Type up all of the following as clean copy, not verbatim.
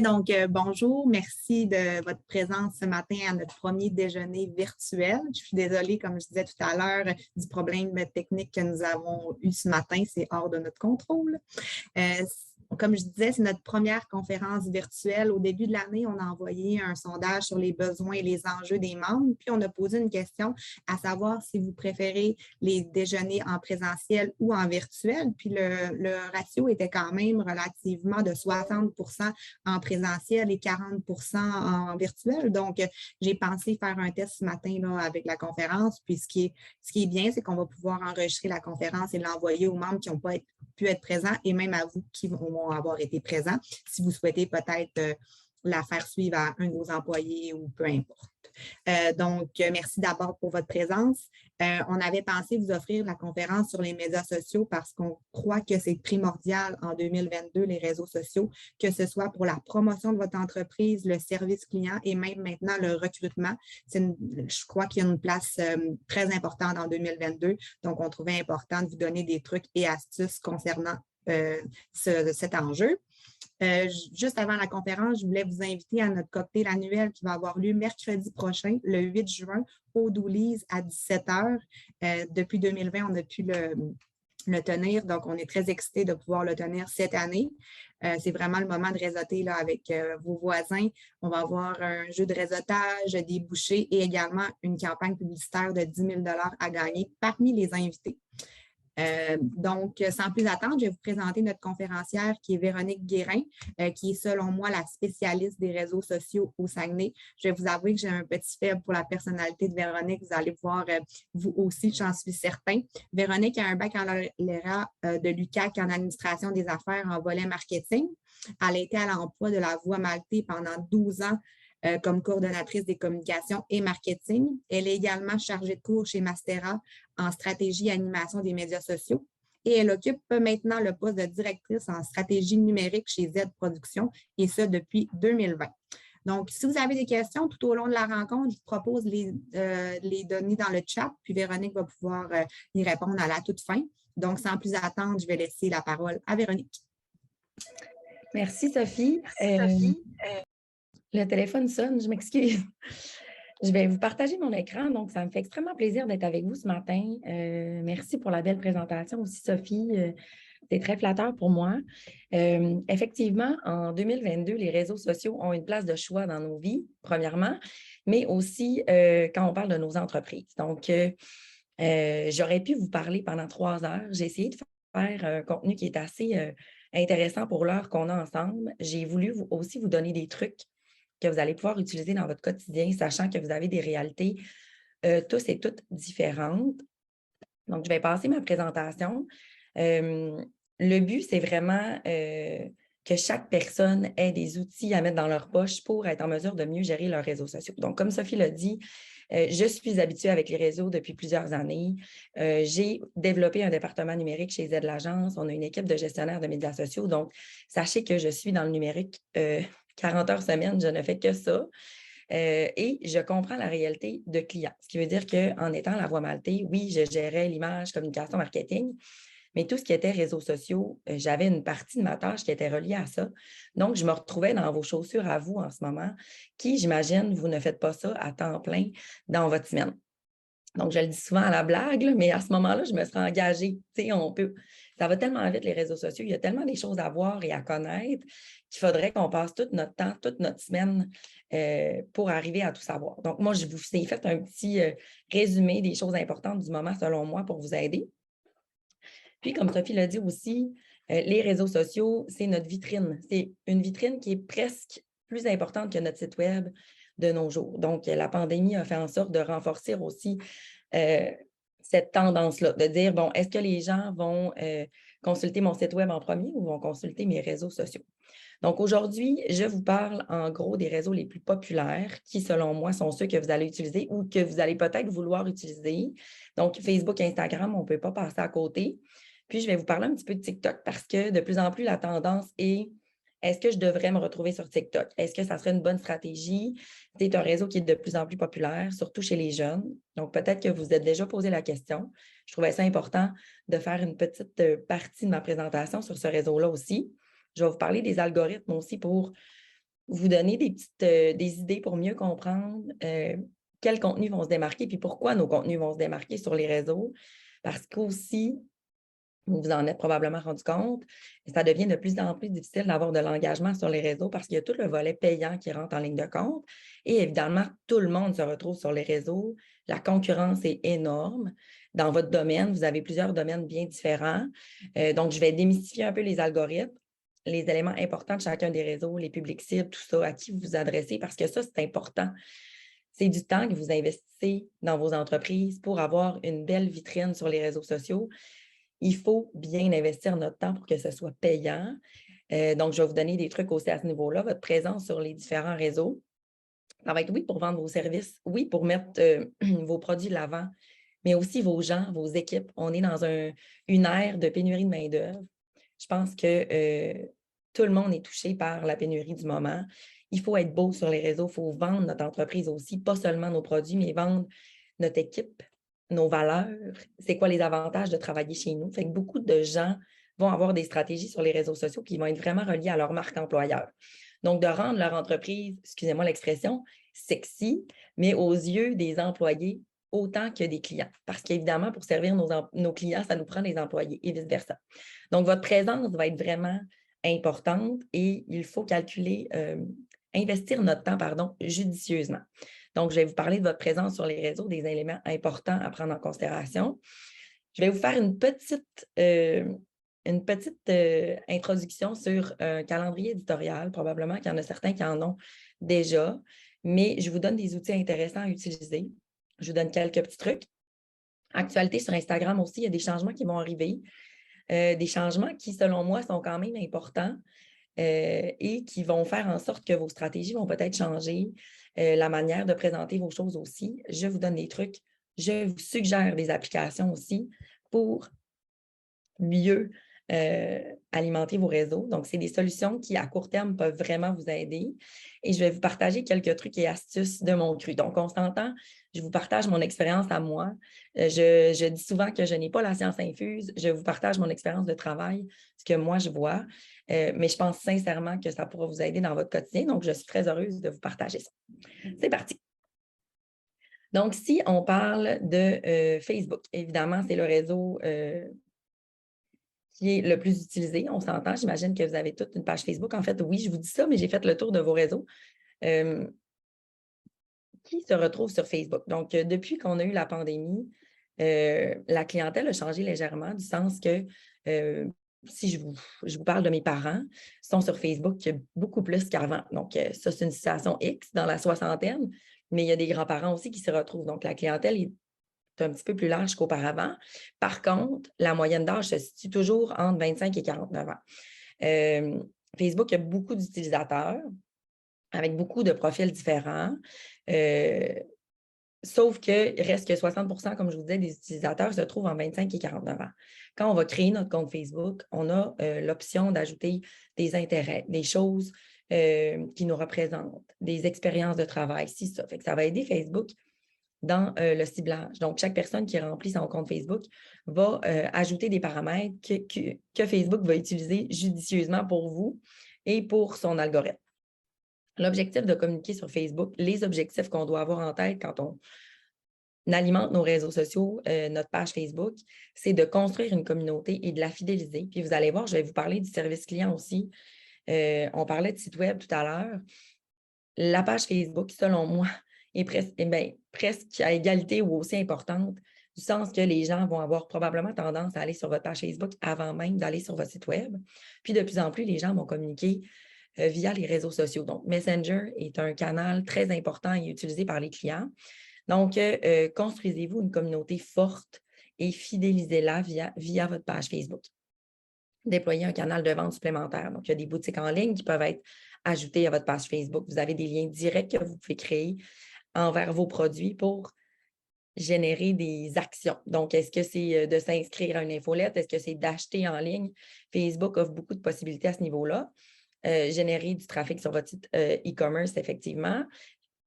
Donc, bonjour, merci de votre présence ce matin à notre premier déjeuner virtuel. Je suis désolée, comme je disais tout à l'heure, du problème technique que nous avons eu ce matin. C'est hors de notre contrôle. Euh, Comme je disais, c'est notre première conférence virtuelle. Au début de l'année, on a envoyé un sondage sur les besoins et les enjeux des membres, puis on a posé une question à savoir si vous préférez les déjeuners en présentiel ou en virtuel. Puis le ratio était quand même relativement de 60 en présentiel et 40 en virtuel. Donc, j'ai pensé faire un test ce matin là, avec la conférence. Puis, ce qui est bien, c'est qu'on va pouvoir enregistrer la conférence et l'envoyer aux membres qui n'ont pas pu être présents et même à vous qui vont avoir été présents si vous souhaitez peut-être la faire suivre à un de vos employés ou peu importe. Donc, merci d'abord pour votre présence. On avait pensé vous offrir la conférence sur les médias sociaux parce qu'on croit que c'est primordial en 2022, les réseaux sociaux, que ce soit pour la promotion de votre entreprise, le service client et même maintenant le recrutement. Je crois qu'il y a une place très importante en 2022. Donc, on trouvait important de vous donner des trucs et astuces concernant cet enjeu. Juste avant la conférence, je voulais vous inviter à notre cocktail annuel qui va avoir lieu mercredi prochain, le 8 juin, au Doulise à 17h. Depuis 2020, on a pu le tenir, donc on est très excités de pouvoir le tenir cette année. C'est vraiment le moment de réseauter là, avec vos voisins. On va avoir un jeu de réseautage, des bouchées et également une campagne publicitaire de 10 000 à gagner parmi les invités. Donc, sans plus attendre, je vais vous présenter notre conférencière qui est Véronique Guérin, qui est selon moi la spécialiste des réseaux sociaux au Saguenay. Je vais vous avouer que j'ai un petit faible pour la personnalité de Véronique. Vous allez voir, vous aussi, j'en suis certain. Véronique a un baccalauréat de l'UQAC en administration des affaires en volet marketing. Elle a été à l'emploi de la Voie Maltais pendant 12 ans comme coordonnatrice des communications et marketing. Elle est également chargée de cours chez Mastera en stratégie et animation des médias sociaux. Et elle occupe maintenant le poste de directrice en stratégie numérique chez Z Productions, et ce depuis 2020. Donc, si vous avez des questions tout au long de la rencontre, je vous propose les donner dans le chat, puis Véronique va pouvoir y répondre à la toute fin. Donc, sans plus attendre, je vais laisser la parole à Véronique. Merci, Sophie. Le téléphone sonne, je m'excuse. Je vais vous partager mon écran, donc ça me fait extrêmement plaisir d'être avec vous ce matin. Merci pour la belle présentation aussi, Sophie. C'est très flatteur pour moi. Effectivement, en 2022, les réseaux sociaux ont une place de choix dans nos vies, premièrement, mais aussi quand on parle de nos entreprises. Donc, j'aurais pu vous parler pendant 3 heures. J'ai essayé de faire un contenu qui est assez intéressant pour l'heure qu'on a ensemble. J'ai voulu aussi vous donner des trucs que vous allez pouvoir utiliser dans votre quotidien, sachant que vous avez des réalités tous et toutes différentes. Donc, je vais passer ma présentation. Le but, c'est vraiment que chaque personne ait des outils à mettre dans leur poche pour être en mesure de mieux gérer leurs réseaux sociaux. Donc, comme Sophie l'a dit, je suis habituée avec les réseaux depuis plusieurs années. J'ai développé un département numérique chez Z l'agence. On a une équipe de gestionnaires de médias sociaux. Donc, sachez que je suis dans le numérique 40 heures semaine, je ne fais que ça. Et je comprends la réalité de clients. Ce qui veut dire qu'en étant la Voie Maltais, oui, je gérais l'image, communication, marketing, mais tout ce qui était réseaux sociaux, j'avais une partie de ma tâche qui était reliée à ça. Donc, je me retrouvais dans vos chaussures à vous en ce moment, qui, j'imagine, vous ne faites pas ça à temps plein dans votre semaine. Donc, je le dis souvent à la blague, là, mais à ce moment-là, je me serais engagée. Tu sais, ça va tellement vite, les réseaux sociaux. Il y a tellement des choses à voir et à connaître qu'il faudrait qu'on passe tout notre temps, toute notre semaine pour arriver à tout savoir. Donc, moi, je vous ai fait un petit résumé des choses importantes du moment, selon moi, pour vous aider. Puis, comme Sophie l'a dit aussi, les réseaux sociaux, c'est notre vitrine. C'est une vitrine qui est presque plus importante que notre site Web de nos jours. Donc, la pandémie a fait en sorte de renforcer aussi cette tendance-là, de dire, bon, est-ce que les gens vont consulter mon site Web en premier ou vont consulter mes réseaux sociaux? Donc, aujourd'hui, je vous parle en gros des réseaux les plus populaires qui, selon moi, sont ceux que vous allez utiliser ou que vous allez peut-être vouloir utiliser. Donc, Facebook, Instagram, on ne peut pas passer à côté. Puis, je vais vous parler un petit peu de TikTok parce que de plus en plus, la tendance est est-ce que je devrais me retrouver sur TikTok? Est-ce que ça serait une bonne stratégie? C'est un réseau qui est de plus en plus populaire, surtout chez les jeunes. Donc, peut-être que vous vous êtes déjà posé la question. Je trouvais ça important de faire une petite partie de ma présentation sur ce réseau-là aussi. Je vais vous parler des algorithmes aussi pour vous donner des idées pour mieux comprendre quels contenus vont se démarquer, puis pourquoi nos contenus vont se démarquer sur les réseaux. Parce qu'aussi, vous vous en êtes probablement rendu compte, ça devient de plus en plus difficile d'avoir de l'engagement sur les réseaux parce qu'il y a tout le volet payant qui rentre en ligne de compte. Et évidemment, tout le monde se retrouve sur les réseaux. La concurrence est énorme. Dans votre domaine, vous avez plusieurs domaines bien différents. Donc, je vais démystifier un peu les algorithmes, les éléments importants de chacun des réseaux, les publics cibles, tout ça, à qui vous vous adressez, parce que ça, c'est important. C'est du temps que vous investissez dans vos entreprises pour avoir une belle vitrine sur les réseaux sociaux. Il faut bien investir notre temps pour que ce soit payant. Donc, je vais vous donner des trucs aussi à ce niveau-là. Votre présence sur les différents réseaux, ça va être oui pour vendre vos services, oui pour mettre vos produits de l'avant, mais aussi vos gens, vos équipes. On est dans une ère de pénurie de main-d'œuvre. Je pense que tout le monde est touché par la pénurie du moment. Il faut être beau sur les réseaux, il faut vendre notre entreprise aussi, pas seulement nos produits, mais vendre notre équipe, nos valeurs, c'est quoi les avantages de travailler chez nous. Fait que beaucoup de gens vont avoir des stratégies sur les réseaux sociaux qui vont être vraiment reliées à leur marque employeur. Donc, de rendre leur entreprise, excusez-moi l'expression, sexy, mais aux yeux des employés autant que des clients. Parce qu'évidemment, pour servir nos clients, ça nous prend des employés et vice-versa. Donc, votre présence va être vraiment importante et il faut investir notre temps, judicieusement. Donc, je vais vous parler de votre présence sur les réseaux, des éléments importants à prendre en considération. Je vais vous faire une petite introduction sur un calendrier éditorial. Probablement qu'il y en a certains qui en ont déjà, mais je vous donne des outils intéressants à utiliser. Je vous donne quelques petits trucs. Actualité sur Instagram aussi, il y a des changements qui vont arriver. Des changements qui, selon moi, sont quand même importants et qui vont faire en sorte que vos stratégies vont peut-être changer, la manière de présenter vos choses aussi. Je vous donne des trucs. Je vous suggère des applications aussi pour mieux alimenter vos réseaux. Donc, c'est des solutions qui, à court terme, peuvent vraiment vous aider. Et je vais vous partager quelques trucs et astuces de mon cru. Donc, on s'entend, je vous partage mon expérience à moi. Je dis souvent que je n'ai pas la science infuse. Je vous partage mon expérience de travail, ce que moi, je vois. Mais je pense sincèrement que ça pourra vous aider dans votre quotidien. Donc, je suis très heureuse de vous partager ça. C'est parti. Donc, si on parle de Facebook, évidemment, c'est le réseau qui est le plus utilisé. On s'entend, j'imagine que vous avez toute une page Facebook. En fait, oui, je vous dis ça, mais j'ai fait le tour de vos réseaux. Qui se retrouve sur Facebook? Donc, depuis qu'on a eu la pandémie, la clientèle a changé légèrement, du sens que si je vous parle de mes parents, ils sont sur Facebook beaucoup plus qu'avant. Donc, ça, c'est une situation X dans la soixantaine, mais il y a des grands-parents aussi qui se retrouvent. Donc, la clientèle est un petit peu plus large qu'auparavant. Par contre, la moyenne d'âge se situe toujours entre 25 et 49 ans. Facebook a beaucoup d'utilisateurs avec beaucoup de profils différents. Sauf qu'il reste que 60 comme je vous disais, des utilisateurs se trouvent en 25 et 49 ans. Quand on va créer notre compte Facebook, on a l'option d'ajouter des intérêts, des choses qui nous représentent, des expériences de travail, si ça. Fait que ça va aider Facebook dans le ciblage. Donc, chaque personne qui remplit son compte Facebook va ajouter des paramètres que Facebook va utiliser judicieusement pour vous et pour son algorithme. L'objectif de communiquer sur Facebook, les objectifs qu'on doit avoir en tête quand on alimente nos réseaux sociaux, notre page Facebook, c'est de construire une communauté et de la fidéliser. Puis vous allez voir, je vais vous parler du service client aussi. On parlait de site web tout à l'heure. La page Facebook, selon moi, est presque à égalité ou aussi importante, du sens que les gens vont avoir probablement tendance à aller sur votre page Facebook avant même d'aller sur votre site web. Puis de plus en plus, les gens vont communiquer via les réseaux sociaux. Donc, Messenger est un canal très important et utilisé par les clients. Donc, construisez-vous une communauté forte et fidélisez-la via votre page Facebook. Déployez un canal de vente supplémentaire. Donc, il y a des boutiques en ligne qui peuvent être ajoutées à votre page Facebook. Vous avez des liens directs que vous pouvez créer envers vos produits pour générer des actions. Donc, est-ce que c'est de s'inscrire à une infolette? Est-ce que c'est d'acheter en ligne? Facebook offre beaucoup de possibilités à ce niveau-là. Générer du trafic sur votre site e-commerce, effectivement.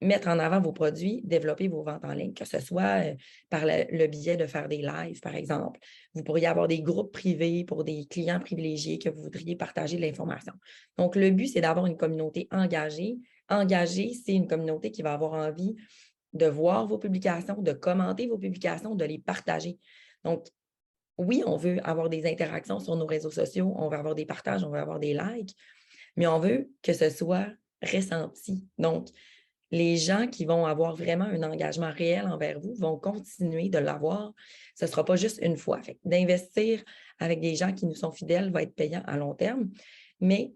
mettre en avant vos produits, développer vos ventes en ligne, que ce soit par le biais de faire des lives, par exemple. Vous pourriez avoir des groupes privés pour des clients privilégiés que vous voudriez partager de l'information. Donc, le but, c'est d'avoir une communauté engagée. Engagée, c'est une communauté qui va avoir envie de voir vos publications, de commenter vos publications, de les partager. Donc, oui, on veut avoir des interactions sur nos réseaux sociaux, on veut avoir des partages, on veut avoir des likes, mais on veut que ce soit ressenti. Donc, les gens qui vont avoir vraiment un engagement réel envers vous vont continuer de l'avoir. Ce ne sera pas juste une fois. D'investir avec des gens qui nous sont fidèles va être payant à long terme, mais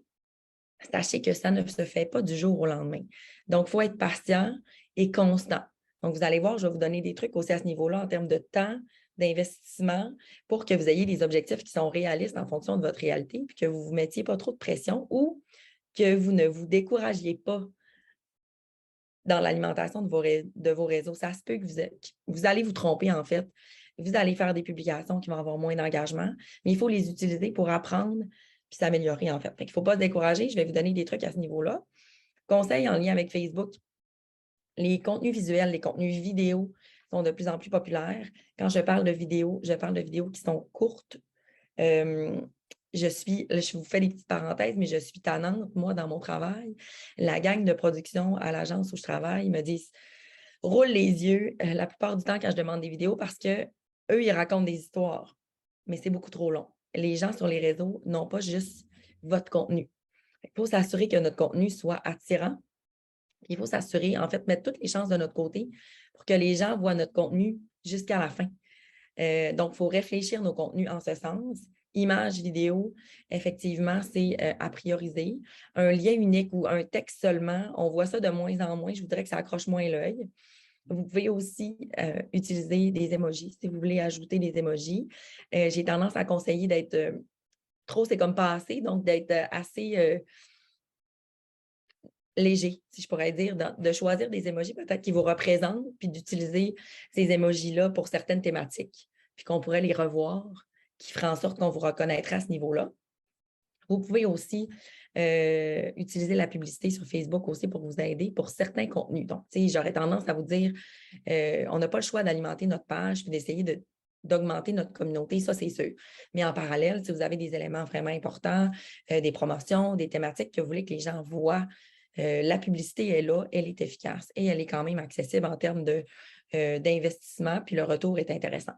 sachez que ça ne se fait pas du jour au lendemain. Donc, il faut être patient et constant. Donc, vous allez voir, je vais vous donner des trucs aussi à ce niveau-là en termes de temps, d'investissement, pour que vous ayez des objectifs qui sont réalistes en fonction de votre réalité, puis que vous ne vous mettiez pas trop de pression ou que vous ne vous découragiez pas dans l'alimentation de vos réseaux. Ça se peut que vous allez vous tromper, en fait. Vous allez faire des publications qui vont avoir moins d'engagement, mais il faut les utiliser pour apprendre puis s'améliorer, en fait. Il ne faut pas se décourager. Je vais vous donner des trucs à ce niveau-là. Conseils en lien avec Facebook. Les contenus visuels, les contenus vidéo sont de plus en plus populaires. Quand je parle de vidéos qui sont courtes. Je vous fais des petites parenthèses, mais je suis tannante, moi, dans mon travail. La gang de production à l'agence où je travaille me disent roule les yeux la plupart du temps quand je demande des vidéos parce qu'eux, ils racontent des histoires, mais c'est beaucoup trop long. Les gens sur les réseaux n'ont pas juste votre contenu. Il faut s'assurer que notre contenu soit attirant. Il faut s'assurer, en fait, mettre toutes les chances de notre côté pour que les gens voient notre contenu jusqu'à la fin. Donc, il faut réfléchir nos contenus en ce sens. Images, vidéos, effectivement, c'est à prioriser. Un lien unique ou un texte seulement, on voit ça de moins en moins. Je voudrais que ça accroche moins l'œil. Vous pouvez aussi utiliser des emojis si vous voulez ajouter des emojis. J'ai tendance à conseiller d'être trop, c'est comme pas assez, donc d'être assez léger, si je pourrais dire, de choisir des emojis peut-être qui vous représentent, puis d'utiliser ces emojis-là pour certaines thématiques, puis qu'on pourrait les revoir, qui ferait en sorte qu'on vous reconnaîtra à ce niveau-là. Vous pouvez aussi utiliser la publicité sur Facebook aussi pour vous aider pour certains contenus. Donc, j'aurais tendance à vous dire, on n'a pas le choix d'alimenter notre page puis d'essayer d'augmenter notre communauté, ça, c'est sûr. Mais en parallèle, si vous avez des éléments vraiment importants, des promotions, des thématiques que vous voulez que les gens voient, la publicité est là, elle est efficace et elle est quand même accessible en termes d'investissement, puis le retour est intéressant.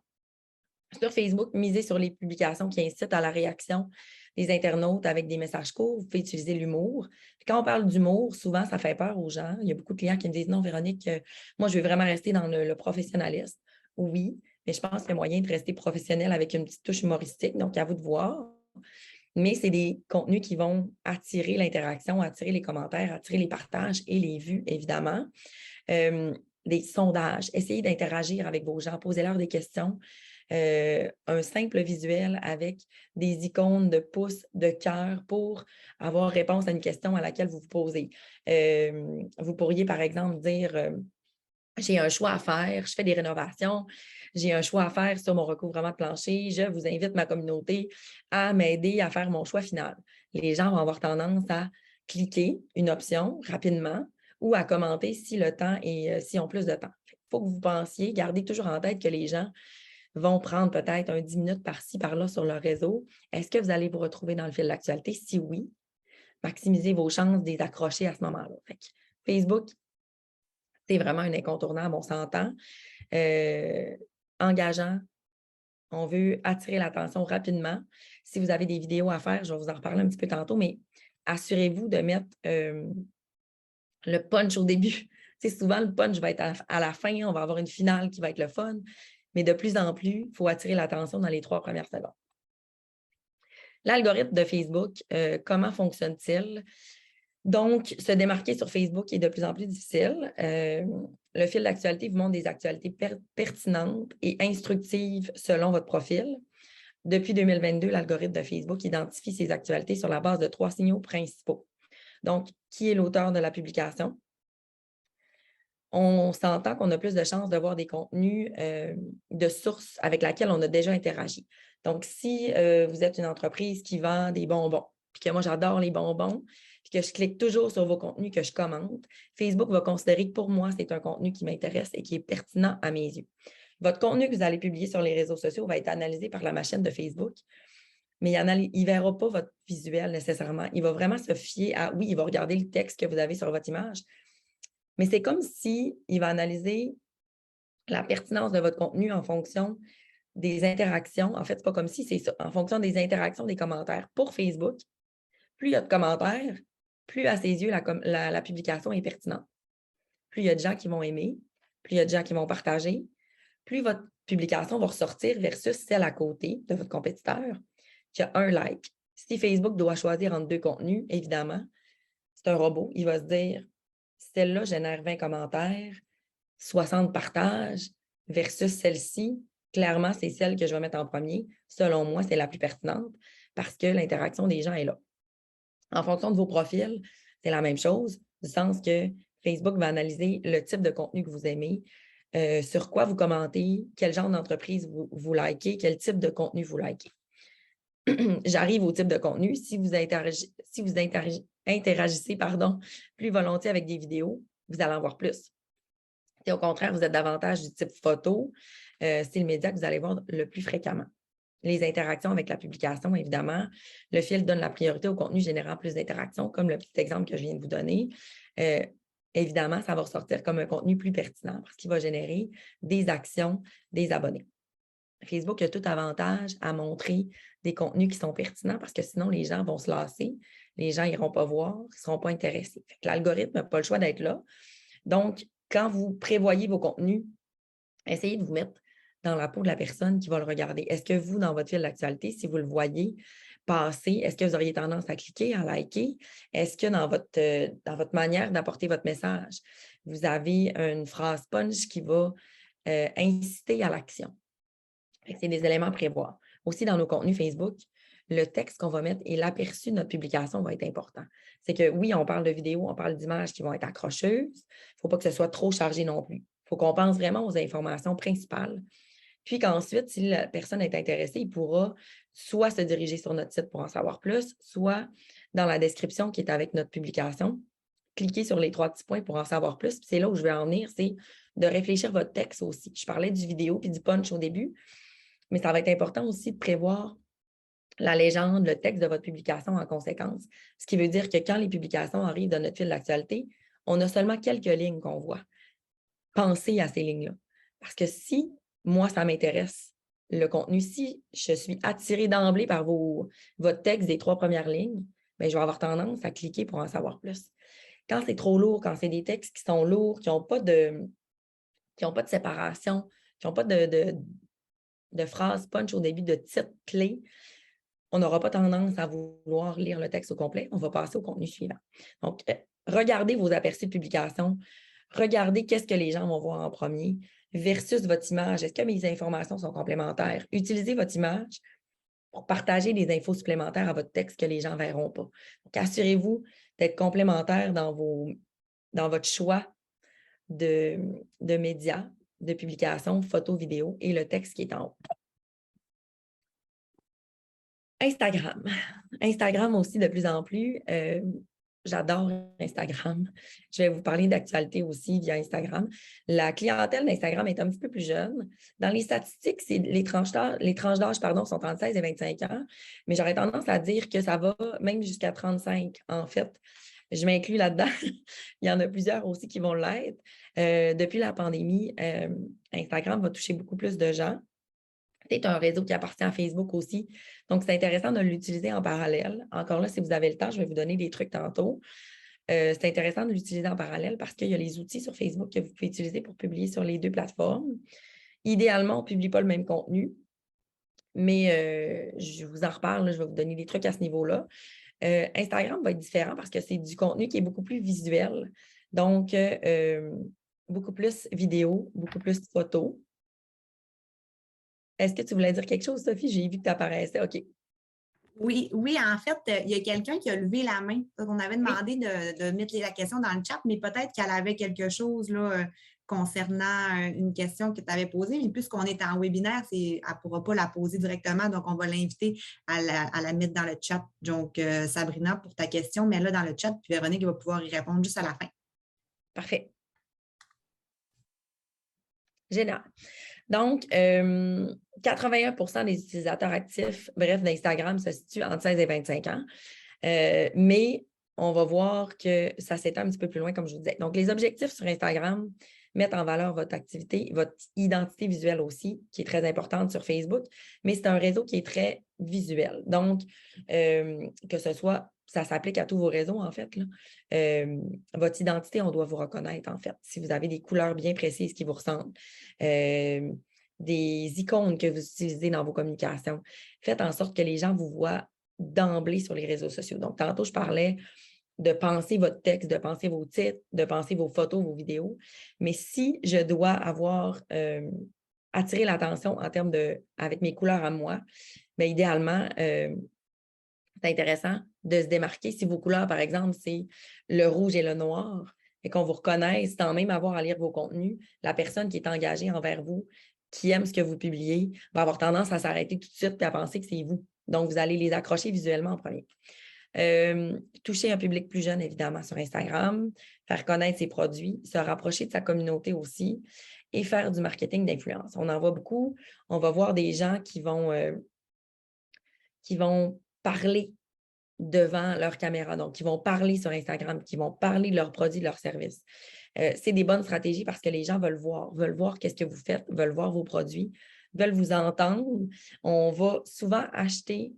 Sur Facebook, misez sur les publications qui incitent à la réaction des internautes avec des messages courts. Vous pouvez utiliser l'humour. Quand on parle d'humour, souvent, ça fait peur aux gens. Il y a beaucoup de clients qui me disent « Non, Véronique, moi, je veux vraiment rester dans le professionnalisme. » Oui, mais je pense qu'il y a moyen de rester professionnel avec une petite touche humoristique. Donc, à vous de voir. Mais c'est des contenus qui vont attirer l'interaction, attirer les commentaires, attirer les partages et les vues, évidemment. Des sondages. Essayez d'interagir avec vos gens. Posez-leur des questions. Un simple visuel avec des icônes de pouces, de cœur pour avoir réponse à une question à laquelle vous vous posez. Vous pourriez, par exemple, dire j'ai un choix à faire, je fais des rénovations, j'ai un choix à faire sur mon recouvrement de plancher, je vous invite ma communauté à m'aider à faire mon choix final. Les gens vont avoir tendance à cliquer une option rapidement ou à commenter si le temps et s'ils ont plus de temps. Il faut que vous pensiez, gardez toujours en tête que les gens vont prendre peut-être un 10 minutes par-ci, par-là sur leur réseau. Est-ce que vous allez vous retrouver dans le fil de l'actualité? Si oui, maximisez vos chances de les accrocher à ce moment-là. Facebook, c'est vraiment un incontournable, on s'entend. Engageant, on veut attirer l'attention rapidement. Si vous avez des vidéos à faire, je vais vous en reparler un petit peu tantôt, mais assurez-vous de mettre le punch au début. Souvent, le punch va être à la fin, on va avoir une finale qui va être le fun, mais de plus en plus, il faut attirer l'attention dans les 3 premières secondes. L'algorithme de Facebook, comment fonctionne-t-il? Donc, se démarquer sur Facebook est de plus en plus difficile. Le fil d'actualité vous montre des actualités pertinentes et instructives selon votre profil. Depuis 2022, l'algorithme de Facebook identifie ces actualités sur la base de 3 signaux principaux. Donc, qui est l'auteur de la publication? On s'entend qu'on a plus de chances de voir des contenus de sources avec laquelle on a déjà interagi. Donc, si vous êtes une entreprise qui vend des bonbons, puis que moi, j'adore les bonbons, puis que je clique toujours sur vos contenus que je commente, Facebook va considérer que pour moi, c'est un contenu qui m'intéresse et qui est pertinent à mes yeux. Votre contenu que vous allez publier sur les réseaux sociaux va être analysé par la machine de Facebook, mais il ne verra pas votre visuel nécessairement. Il va vraiment se fier à, oui, il va regarder le texte que vous avez sur votre image, mais c'est comme s'il va analyser la pertinence de votre contenu en fonction des interactions. En fait, ce n'est pas comme si, c'est ça. En fonction des interactions, des commentaires pour Facebook, plus il y a de commentaires, plus à ses yeux, la publication est pertinente. Plus il y a de gens qui vont aimer, plus il y a de gens qui vont partager, plus votre publication va ressortir versus celle à côté de votre compétiteur qui a un like. Si Facebook doit choisir entre 2 contenus, évidemment, c'est un robot. Il va se dire, celle-là génère 20 commentaires, 60 partages versus celle-ci. Clairement, c'est celle que je vais mettre en premier. Selon moi, c'est la plus pertinente parce que l'interaction des gens est là. En fonction de vos profils, c'est la même chose, du sens que Facebook va analyser le type de contenu que vous aimez, sur quoi vous commentez, quel genre d'entreprise vous likez, quel type de contenu vous likez. J'arrive au type de contenu. Si vous interagissez plus volontiers avec des vidéos, vous allez en voir plus. Et au contraire, vous êtes davantage du type photo, c'est le média que vous allez voir le plus fréquemment. Les interactions avec la publication, évidemment. Le fil donne la priorité au contenu générant plus d'interactions, comme le petit exemple que je viens de vous donner. Évidemment, ça va ressortir comme un contenu plus pertinent parce qu'il va générer des actions des abonnés. Facebook a tout avantage à montrer des contenus qui sont pertinents parce que sinon, les gens vont se lasser, les gens n'iront pas voir, ils ne seront pas intéressés. L'algorithme n'a pas le choix d'être là. Donc, quand vous prévoyez vos contenus, essayez de vous mettre dans la peau de la personne qui va le regarder. Est-ce que vous, dans votre fil d'actualité, si vous le voyez passer, est-ce que vous auriez tendance à cliquer, à liker? Est-ce que dans votre manière d'apporter votre message, vous avez une phrase punch qui va inciter à l'action? C'est des éléments à prévoir. Aussi, dans nos contenus Facebook, le texte qu'on va mettre et l'aperçu de notre publication va être important. C'est que oui, on parle de vidéos, on parle d'images qui vont être accrocheuses. Il ne faut pas que ce soit trop chargé non plus. Il faut qu'on pense vraiment aux informations principales. Puis qu'ensuite, si la personne est intéressée, il pourra soit se diriger sur notre site pour en savoir plus, soit dans la description qui est avec notre publication, cliquer sur les 3 petits points pour en savoir plus. Puis c'est là où je vais en venir, c'est de réfléchir votre texte aussi. Je parlais du vidéo puis du punch au début, mais ça va être important aussi de prévoir la légende, le texte de votre publication en conséquence. Ce qui veut dire que quand les publications arrivent dans notre fil d'actualité, on a seulement quelques lignes qu'on voit. Pensez à ces lignes-là. Parce que si, moi, ça m'intéresse, le contenu, si je suis attirée d'emblée par votre texte des 3 premières lignes, bien, je vais avoir tendance à cliquer pour en savoir plus. Quand c'est trop lourd, quand c'est des textes qui sont lourds, qui n'ont pas de séparation, qui n'ont pas de phrases punch au début, de titres clés, on n'aura pas tendance à vouloir lire le texte au complet. On va passer au contenu suivant. Donc, regardez vos aperçus de publication. Regardez qu'est-ce que les gens vont voir en premier versus votre image. Est-ce que mes informations sont complémentaires? Utilisez votre image pour partager des infos supplémentaires à votre texte que les gens ne verront pas. Donc, assurez-vous d'être complémentaire dans votre choix de médias, de publications, photos, vidéos et le texte qui est en haut. Instagram. Instagram aussi de plus en plus. J'adore Instagram. Je vais vous parler d'actualité aussi via Instagram. La clientèle d'Instagram est un petit peu plus jeune. Dans les statistiques, les tranches d'âge sont entre 16 et 25 ans, mais j'aurais tendance à dire que ça va même jusqu'à 35, en fait. Je m'inclus là-dedans. Il y en a plusieurs aussi qui vont l'être. Depuis la pandémie, Instagram va toucher beaucoup plus de gens. C'est un réseau qui appartient à Facebook aussi. Donc, c'est intéressant de l'utiliser en parallèle. Encore là, si vous avez le temps, je vais vous donner des trucs tantôt. C'est intéressant de l'utiliser en parallèle parce qu'il y a les outils sur Facebook que vous pouvez utiliser pour publier sur les 2 plateformes. Idéalement, on ne publie pas le même contenu, mais je vous en reparle, je vais vous donner des trucs à ce niveau-là. Instagram va être différent parce que c'est du contenu qui est beaucoup plus visuel. Donc, beaucoup plus vidéo, beaucoup plus photos. Est-ce que tu voulais dire quelque chose, Sophie? J'ai vu que tu apparaissais. OK. Oui, en fait, il y a quelqu'un qui a levé la main. On avait demandé de mettre la question dans le chat, mais peut-être qu'elle avait quelque chose là, concernant une question que tu avais posée, mais puisqu'on est en webinaire, elle ne pourra pas la poser directement, donc on va l'inviter à la mettre dans le chat. Donc, Sabrina, pour ta question, mets-la dans le chat, puis Véronique va pouvoir y répondre juste à la fin. Parfait. Génial. Donc, 81% des utilisateurs actifs, bref, d'Instagram se situent entre 16 et 25 ans. Mais on va voir que ça s'étend un petit peu plus loin, comme je vous disais. Donc, les objectifs sur Instagram mettent en valeur votre activité, votre identité visuelle aussi, qui est très importante sur Facebook, mais c'est un réseau qui est très visuel. Donc, que ce soit, ça s'applique à tous vos réseaux, en fait, là. Votre identité, on doit vous reconnaître, en fait. Si vous avez des couleurs bien précises qui vous ressemblent, des icônes que vous utilisez dans vos communications, faites en sorte que les gens vous voient d'emblée sur les réseaux sociaux. Donc, tantôt, je parlais de penser votre texte, de penser vos titres, de penser vos photos, vos vidéos. Mais si je dois avoir attiré l'attention en termes avec mes couleurs à moi, bien, idéalement, c'est intéressant de se démarquer. Si vos couleurs, par exemple, c'est le rouge et le noir, et qu'on vous reconnaisse sans même avoir à lire vos contenus, la personne qui est engagée envers vous, qui aime ce que vous publiez, va avoir tendance à s'arrêter tout de suite et à penser que c'est vous. Donc, vous allez les accrocher visuellement en premier. Toucher un public plus jeune, évidemment, sur Instagram, faire connaître ses produits, se rapprocher de sa communauté aussi et faire du marketing d'influence. On en voit beaucoup. On va voir des gens qui vont parler devant leur caméra, donc qui vont parler sur Instagram, qui vont parler de leurs produits, de leurs services. C'est des bonnes stratégies parce que les gens veulent voir qu'est-ce que vous faites, veulent voir vos produits, veulent vous entendre. On va souvent acheter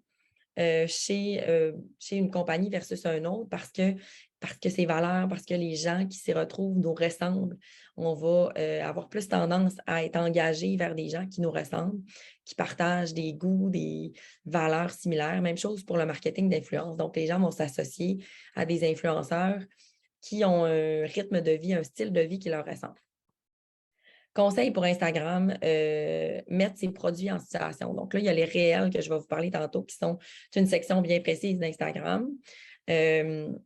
chez une compagnie versus un autre parce que ses valeurs, parce que les gens qui s'y retrouvent nous ressemblent. On va avoir plus tendance à être engagé vers des gens qui nous ressemblent, qui partagent des goûts, des valeurs similaires. Même chose pour le marketing d'influence. Donc, les gens vont s'associer à des influenceurs qui ont un rythme de vie, un style de vie qui leur ressemble. Conseil pour Instagram, mettre ses produits en situation. Donc là, il y a les réels que je vais vous parler tantôt qui sont une section bien précise d'Instagram.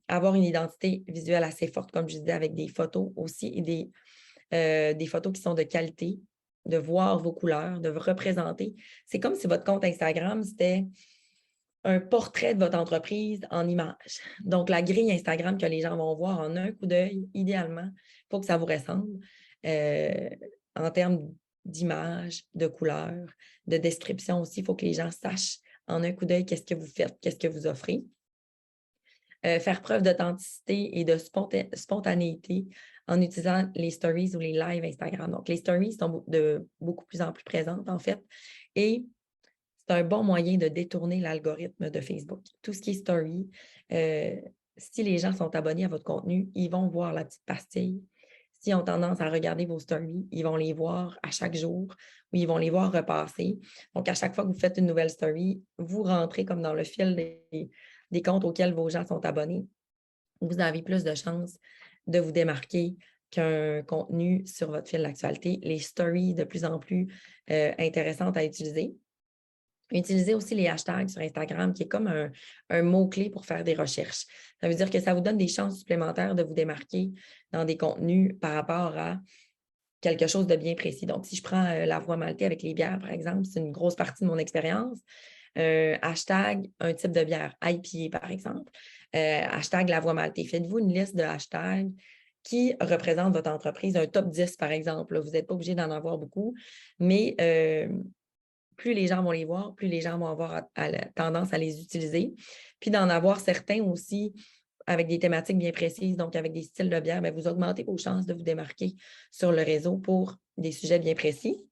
Avoir une identité visuelle assez forte, comme je disais, avec des photos aussi et des photos qui sont de qualité, de voir vos couleurs, de vous représenter. C'est comme si votre compte Instagram, c'était un portrait de votre entreprise en image. Donc, la grille Instagram que les gens vont voir en un coup d'œil, idéalement, il faut que ça vous ressemble en termes d'image, de couleurs, de description aussi. Il faut que les gens sachent en un coup d'œil qu'est-ce que vous faites, qu'est-ce que vous offrez. Faire preuve d'authenticité et de spontanéité en utilisant les stories ou les lives Instagram. Donc, les stories sont de beaucoup plus en plus présentes, en fait, et c'est un bon moyen de détourner l'algorithme de Facebook. Tout ce qui est story, si les gens sont abonnés à votre contenu, ils vont voir la petite pastille. S'ils ont tendance à regarder vos stories, ils vont les voir à chaque jour ou ils vont les voir repasser. Donc, à chaque fois que vous faites une nouvelle story, vous rentrez comme dans le fil des comptes auxquels vos gens sont abonnés. Vous avez plus de chances de vous démarquer qu'un contenu sur votre fil d'actualité. Les stories de plus en plus intéressantes à utiliser. Utilisez aussi les hashtags sur Instagram, qui est comme un mot-clé pour faire des recherches. Ça veut dire que ça vous donne des chances supplémentaires de vous démarquer dans des contenus par rapport à quelque chose de bien précis. Donc, si je prends la voie maltais avec les bières, par exemple, c'est une grosse partie de mon expérience. Hashtag un type de bière, IPA, par exemple. Hashtag la voie maltais. Faites-vous une liste de hashtags qui représentent votre entreprise, un top 10, par exemple. Vous n'êtes pas obligé d'en avoir beaucoup, mais plus les gens vont les voir, plus les gens vont avoir tendance à les utiliser. Puis d'en avoir certains aussi avec des thématiques bien précises, donc avec des styles de bière, bien, vous augmentez vos chances de vous démarquer sur le réseau pour des sujets bien précis.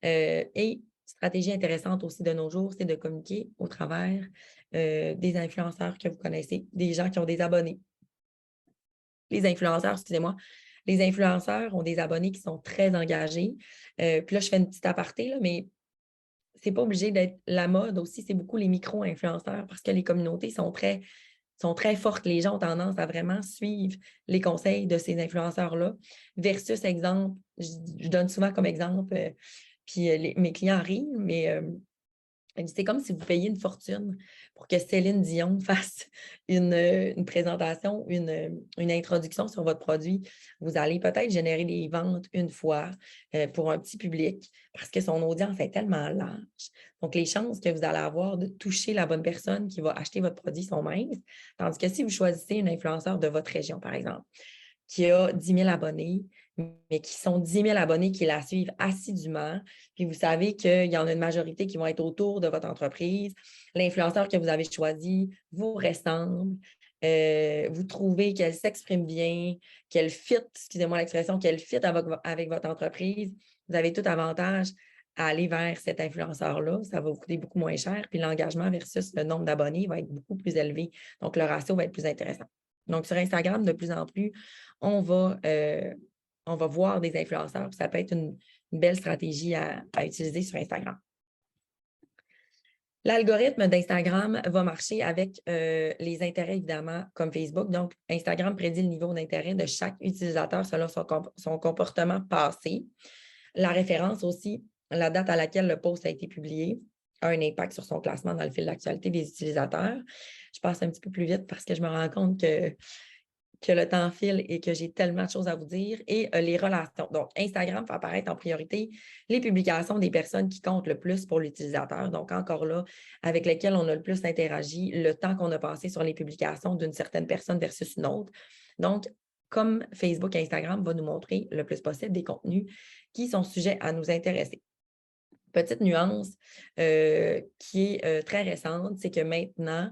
Et stratégie intéressante aussi de nos jours, c'est de communiquer au travers des influenceurs que vous connaissez, des gens qui ont des abonnés. Les influenceurs, excusez-moi, les influenceurs ont des abonnés qui sont très engagés. Puis là, je fais une petite aparté, là, mais c'est pas obligé d'être la mode aussi, c'est beaucoup les micro-influenceurs parce que les communautés sont très fortes. Les gens ont tendance à vraiment suivre les conseils de ces influenceurs-là versus, exemple, je donne souvent comme exemple, puis mes clients rient, mais C'est comme si vous payiez une fortune pour que Céline Dion fasse une présentation, une introduction sur votre produit. Vous allez peut-être générer des ventes une fois pour un petit public parce que son audience est tellement large. Donc, les chances que vous allez avoir de toucher la bonne personne qui va acheter votre produit sont minces. Tandis que si vous choisissez une influenceur de votre région, par exemple, qui a 10 000 abonnés, mais qui sont 10 000 abonnés qui la suivent assidûment. Puis vous savez qu'il y en a une majorité qui vont être autour de votre entreprise. L'influenceur que vous avez choisi vous ressemble. Vous trouvez qu'elle s'exprime bien, qu'elle fit, excusez-moi l'expression, qu'elle fit avec votre entreprise. Vous avez tout avantage à aller vers cet influenceur-là. Ça va vous coûter beaucoup moins cher. Puis l'engagement versus le nombre d'abonnés va être beaucoup plus élevé. Donc, le ratio va être plus intéressant. Donc, sur Instagram, de plus en plus, on va voir des influenceurs. Ça peut être une belle stratégie à utiliser sur Instagram. L'algorithme d'Instagram va marcher avec les intérêts, évidemment, comme Facebook. Donc, Instagram prédit le niveau d'intérêt de chaque utilisateur selon son comportement passé. La référence aussi, la date à laquelle le post a été publié, a un impact sur son classement dans le fil d'actualité des utilisateurs. Je passe un petit peu plus vite parce que je me rends compte que le temps file et que j'ai tellement de choses à vous dire. Et les relations. Donc, Instagram fait apparaître en priorité les publications des personnes qui comptent le plus pour l'utilisateur. Donc, encore là, avec lesquelles on a le plus interagi, le temps qu'on a passé sur les publications d'une certaine personne versus une autre. Donc, comme Facebook et Instagram vont nous montrer le plus possible des contenus qui sont sujets à nous intéresser. Petite nuance qui est très récente, c'est que maintenant,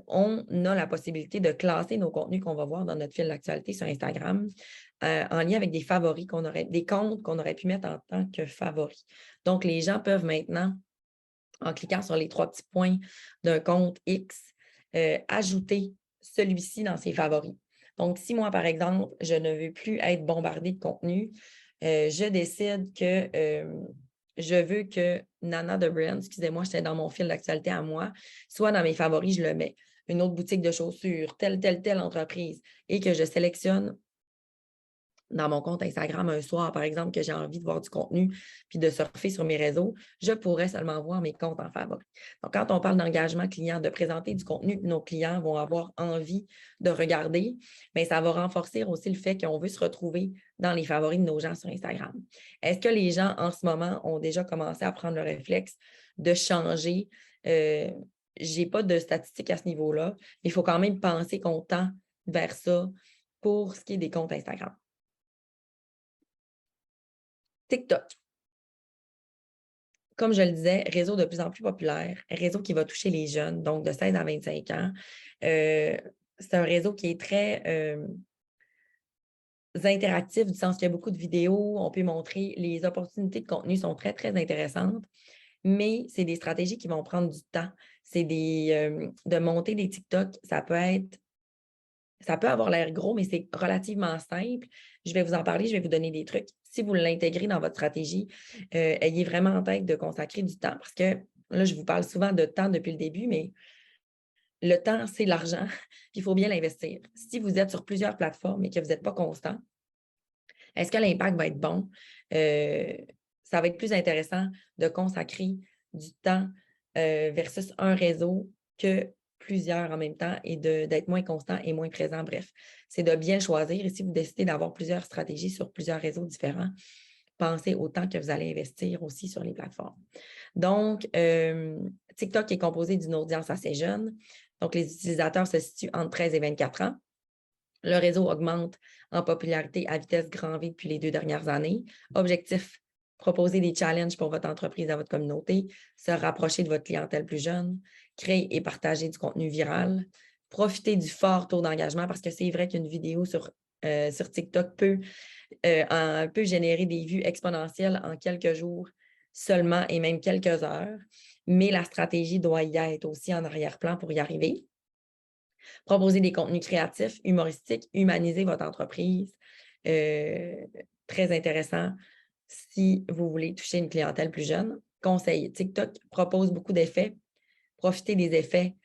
on a la possibilité de classer nos contenus qu'on va voir dans notre fil d'actualité sur Instagram en lien avec des favoris des comptes qu'on aurait pu mettre en tant que favoris. Donc, les gens peuvent maintenant, en cliquant sur les 3 petits points d'un compte X, ajouter celui-ci dans ses favoris. Donc, si moi, par exemple, je ne veux plus être bombardée de contenu, je décide que je veux que Nana de Brand, excusez-moi, j'étais dans mon fil d'actualité à moi, soit dans mes favoris, je le mets. Une autre boutique de chaussures, telle entreprise, et que je sélectionne dans mon compte Instagram un soir, par exemple, que j'ai envie de voir du contenu puis de surfer sur mes réseaux, je pourrais seulement voir mes comptes en favoris. Donc, quand on parle d'engagement client, de présenter du contenu que nos clients vont avoir envie de regarder, bien, ça va renforcer aussi le fait qu'on veut se retrouver dans les favoris de nos gens sur Instagram. Est-ce que les gens, en ce moment, ont déjà commencé à prendre le réflexe de changer? Je n'ai pas de statistiques à ce niveau-là, mais il faut quand même penser qu'on tend vers ça pour ce qui est des comptes Instagram. TikTok. Comme je le disais, réseau de plus en plus populaire, réseau qui va toucher les jeunes, donc de 16 à 25 ans. C'est un réseau qui est très interactif, du sens qu'il y a beaucoup de vidéos, on peut montrer, les opportunités de contenu sont très, très intéressantes, mais c'est des stratégies qui vont prendre du temps. C'est de monter des TikTok, ça peut avoir l'air gros, mais c'est relativement simple. Je vais vous en parler, je vais vous donner des trucs. Si vous l'intégrez dans votre stratégie, ayez vraiment en tête de consacrer du temps parce que là, je vous parle souvent de temps depuis le début, mais le temps, c'est l'argent, puis il faut bien l'investir. Si vous êtes sur plusieurs plateformes et que vous n'êtes pas constant, est-ce que l'impact va être bon? Ça va être plus intéressant de consacrer du temps versus un réseau que plusieurs en même temps et d'être moins constant et moins présent. Bref, c'est de bien choisir. Et si vous décidez d'avoir plusieurs stratégies sur plusieurs réseaux différents, pensez au temps que vous allez investir aussi sur les plateformes. Donc, TikTok est composé d'une audience assez jeune. Donc, les utilisateurs se situent entre 13 et 24 ans. Le réseau augmente en popularité à vitesse grand V depuis les 2 dernières années. Objectif, proposer des challenges pour votre entreprise à votre communauté, se rapprocher de votre clientèle plus jeune, créer et partager du contenu viral, profiter du fort taux d'engagement parce que c'est vrai qu'une vidéo sur TikTok peut générer des vues exponentielles en quelques jours seulement et même quelques heures, mais la stratégie doit y être aussi en arrière-plan pour y arriver. Proposer des contenus créatifs, humoristiques, humaniser votre entreprise. Très intéressant si vous voulez toucher une clientèle plus jeune. Conseil, TikTok propose beaucoup d'effets. Profitez des effets.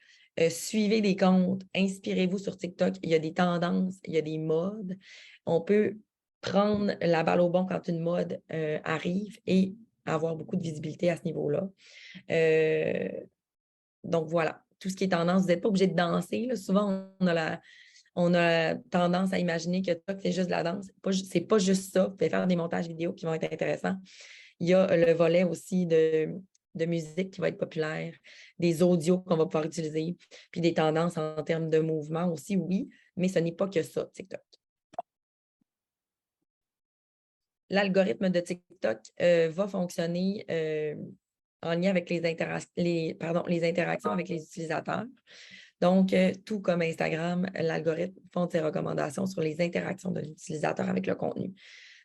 Suivez des comptes. Inspirez-vous sur TikTok. Il y a des tendances, il y a des modes. On peut prendre la balle au bon quand une mode arrive et avoir beaucoup de visibilité à ce niveau-là. Donc, voilà, tout ce qui est tendance, vous n'êtes pas obligé de danser. Là. Souvent, on a tendance à imaginer que c'est juste de la danse. C'est pas juste ça. Vous pouvez faire des montages vidéo qui vont être intéressants. Il y a le volet aussi de musique qui va être populaire, des audios qu'on va pouvoir utiliser, puis des tendances en termes de mouvement aussi, oui, mais ce n'est pas que ça, TikTok. L'algorithme de TikTok va fonctionner en lien avec les interactions avec les utilisateurs. Donc, tout comme Instagram, l'algorithme font ses recommandations sur les interactions de l'utilisateur avec le contenu.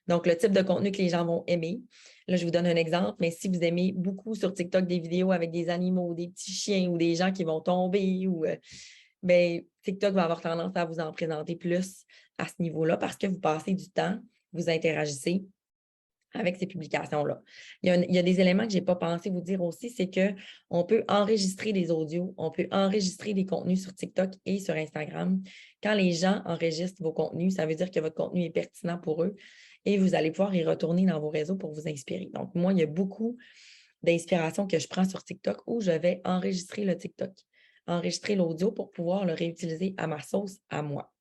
Donc, le type de contenu que les gens vont aimer. Là, je vous donne un exemple, mais si vous aimez beaucoup sur TikTok des vidéos avec des animaux, des petits chiens ou des gens qui vont tomber, TikTok va avoir tendance à vous en présenter plus à ce niveau-là parce que vous passez du temps, vous interagissez avec ces publications-là. Il y a des éléments que je n'ai pas pensé vous dire aussi, c'est qu'on peut enregistrer des audios, on peut enregistrer des contenus sur TikTok et sur Instagram. Quand les gens enregistrent vos contenus, ça veut dire que votre contenu est pertinent pour eux et vous allez pouvoir y retourner dans vos réseaux pour vous inspirer. Donc, moi, il y a beaucoup d'inspiration que je prends sur TikTok où je vais enregistrer le TikTok, enregistrer l'audio pour pouvoir le réutiliser à ma sauce, à moi.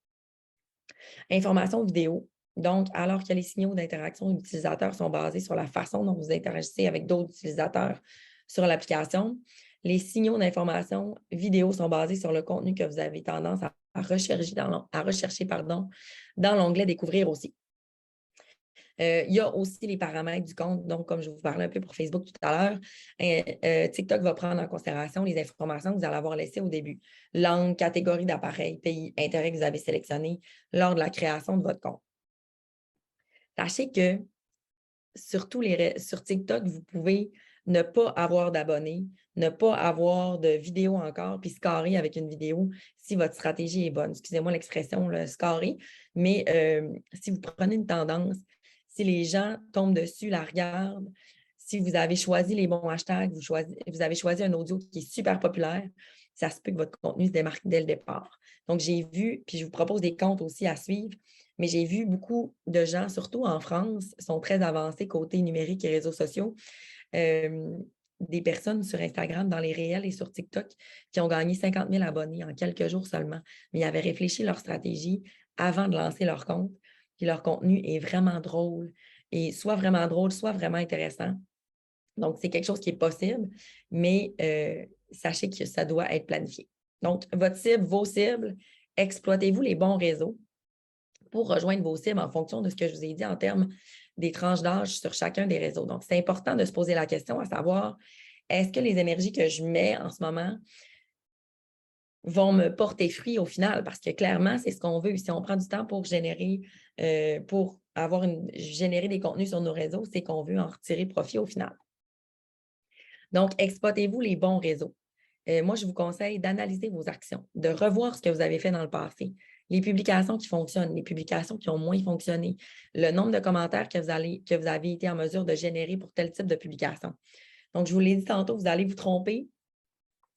Information vidéo. Donc, alors que les signaux d'interaction utilisateurs sont basés sur la façon dont vous interagissez avec d'autres utilisateurs sur l'application, les signaux d'information vidéo sont basés sur le contenu que vous avez tendance à rechercher dans l'onglet « Découvrir » aussi. Il y a aussi les paramètres du compte. Donc, comme je vous parlais un peu pour Facebook tout à l'heure, TikTok va prendre en considération les informations que vous allez avoir laissées au début. Langue, catégorie d'appareil, pays, intérêt que vous avez sélectionné lors de la création de votre compte. Sachez que sur TikTok, vous pouvez ne pas avoir d'abonnés, ne pas avoir de vidéo encore, puis scorer avec une vidéo si votre stratégie est bonne. Excusez-moi l'expression, le scorer, mais si vous prenez une tendance, si les gens tombent dessus, la regardent, si vous avez choisi les bons hashtags, vous avez choisi un audio qui est super populaire, ça se peut que votre contenu se démarque dès le départ. Donc, j'ai vu, puis je vous propose des comptes aussi à suivre, mais j'ai vu beaucoup de gens, surtout en France, sont très avancés côté numérique et réseaux sociaux, des personnes sur Instagram, dans les réels et sur TikTok, qui ont gagné 50 000 abonnés en quelques jours seulement. Mais ils avaient réfléchi leur stratégie avant de lancer leur compte, puis leur contenu est vraiment drôle, et soit vraiment drôle, soit vraiment intéressant. Donc, c'est quelque chose qui est possible, mais sachez que ça doit être planifié. Donc, votre cible, vos cibles, exploitez-vous les bons réseaux pour rejoindre vos cibles en fonction de ce que je vous ai dit en termes des tranches d'âge sur chacun des réseaux. Donc, c'est important de se poser la question à savoir, est-ce que les énergies que je mets en ce moment vont me porter fruit au final? Parce que clairement, c'est ce qu'on veut. Si on prend du temps pour générer des contenus sur nos réseaux, c'est qu'on veut en retirer profit au final. Donc, exploitez-vous les bons réseaux. Moi, je vous conseille d'analyser vos actions, de revoir ce que vous avez fait dans le passé, les publications qui fonctionnent, les publications qui ont moins fonctionné, le nombre de commentaires que vous avez été en mesure de générer pour tel type de publication. Donc, je vous l'ai dit tantôt, vous allez vous tromper,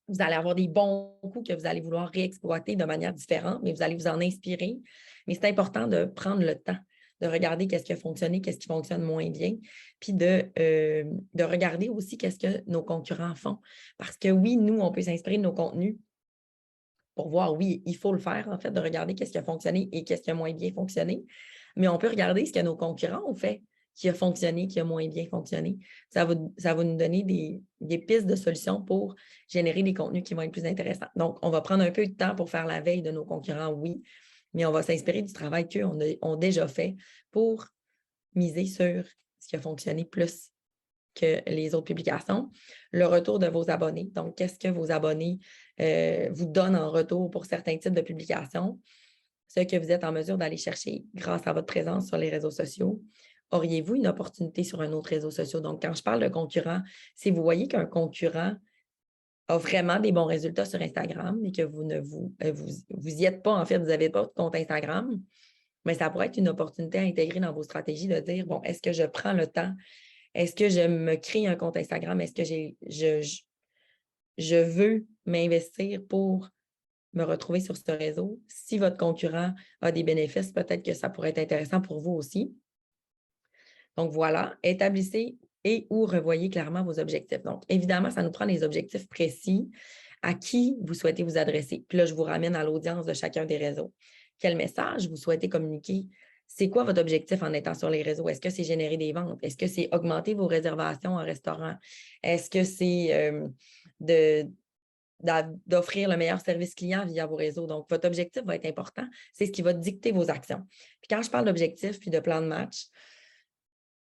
vous allez avoir des bons coups que vous allez vouloir réexploiter de manière différente, mais vous allez vous en inspirer. Mais c'est important de prendre le temps de regarder qu'est-ce qui a fonctionné, qu'est-ce qui fonctionne moins bien, puis de regarder aussi qu'est-ce que nos concurrents font. Parce que oui, nous, on peut s'inspirer de nos contenus pour voir, oui, il faut le faire, en fait, de regarder qu'est-ce qui a fonctionné et qu'est-ce qui a moins bien fonctionné. Mais on peut regarder ce que nos concurrents ont fait, qui a fonctionné, qui a moins bien fonctionné. Ça va nous donner des pistes de solutions pour générer des contenus qui vont être plus intéressants. Donc, on va prendre un peu de temps pour faire la veille de nos concurrents, oui, mais on va s'inspirer du travail qu'eux ont déjà fait pour miser sur ce qui a fonctionné plus que les autres publications. Le retour de vos abonnés. Donc, qu'est-ce que vos abonnés vous donnent en retour pour certains types de publications? Ce que vous êtes en mesure d'aller chercher grâce à votre présence sur les réseaux sociaux. Auriez-vous une opportunité sur un autre réseau social? Donc, quand je parle de concurrent, si vous voyez qu'un concurrent a vraiment des bons résultats sur Instagram et que vous y êtes pas, en fait, vous n'avez pas de compte Instagram, mais ça pourrait être une opportunité à intégrer dans vos stratégies de dire, bon, est-ce que je prends le temps? Est-ce que je me crée un compte Instagram? Est-ce que je veux m'investir pour me retrouver sur ce réseau? Si votre concurrent a des bénéfices, peut-être que ça pourrait être intéressant pour vous aussi. Donc voilà, établissez et ou revoyez clairement vos objectifs. Donc, évidemment, ça nous prend des objectifs précis à qui vous souhaitez vous adresser. Puis là, je vous ramène à l'audience de chacun des réseaux. Quel message vous souhaitez communiquer? C'est quoi votre objectif en étant sur les réseaux? Est-ce que c'est générer des ventes? Est-ce que c'est augmenter vos réservations en restaurant? Est-ce que c'est d'offrir le meilleur service client via vos réseaux? Donc, votre objectif va être important. C'est ce qui va dicter vos actions. Puis quand je parle d'objectif puis de plan de match,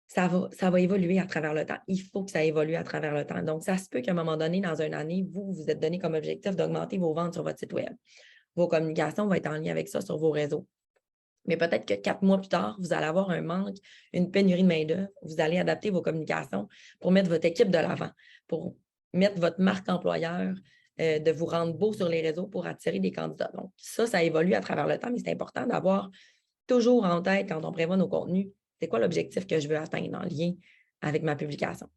ça va évoluer à travers le temps. Il faut que ça évolue à travers le temps. Donc, ça se peut qu'à un moment donné, dans une année, vous êtes donné comme objectif d'augmenter vos ventes sur votre site Web. Vos communications vont être en lien avec ça sur vos réseaux. Mais peut-être que 4 mois plus tard, vous allez avoir un manque, une pénurie de main-d'œuvre. Vous allez adapter vos communications pour mettre votre équipe de l'avant, pour mettre votre marque employeur, de vous rendre beau sur les réseaux pour attirer des candidats. Donc, ça évolue à travers le temps, mais c'est important d'avoir toujours en tête, quand on prévoit nos contenus, c'est quoi l'objectif que je veux atteindre en lien avec ma publication.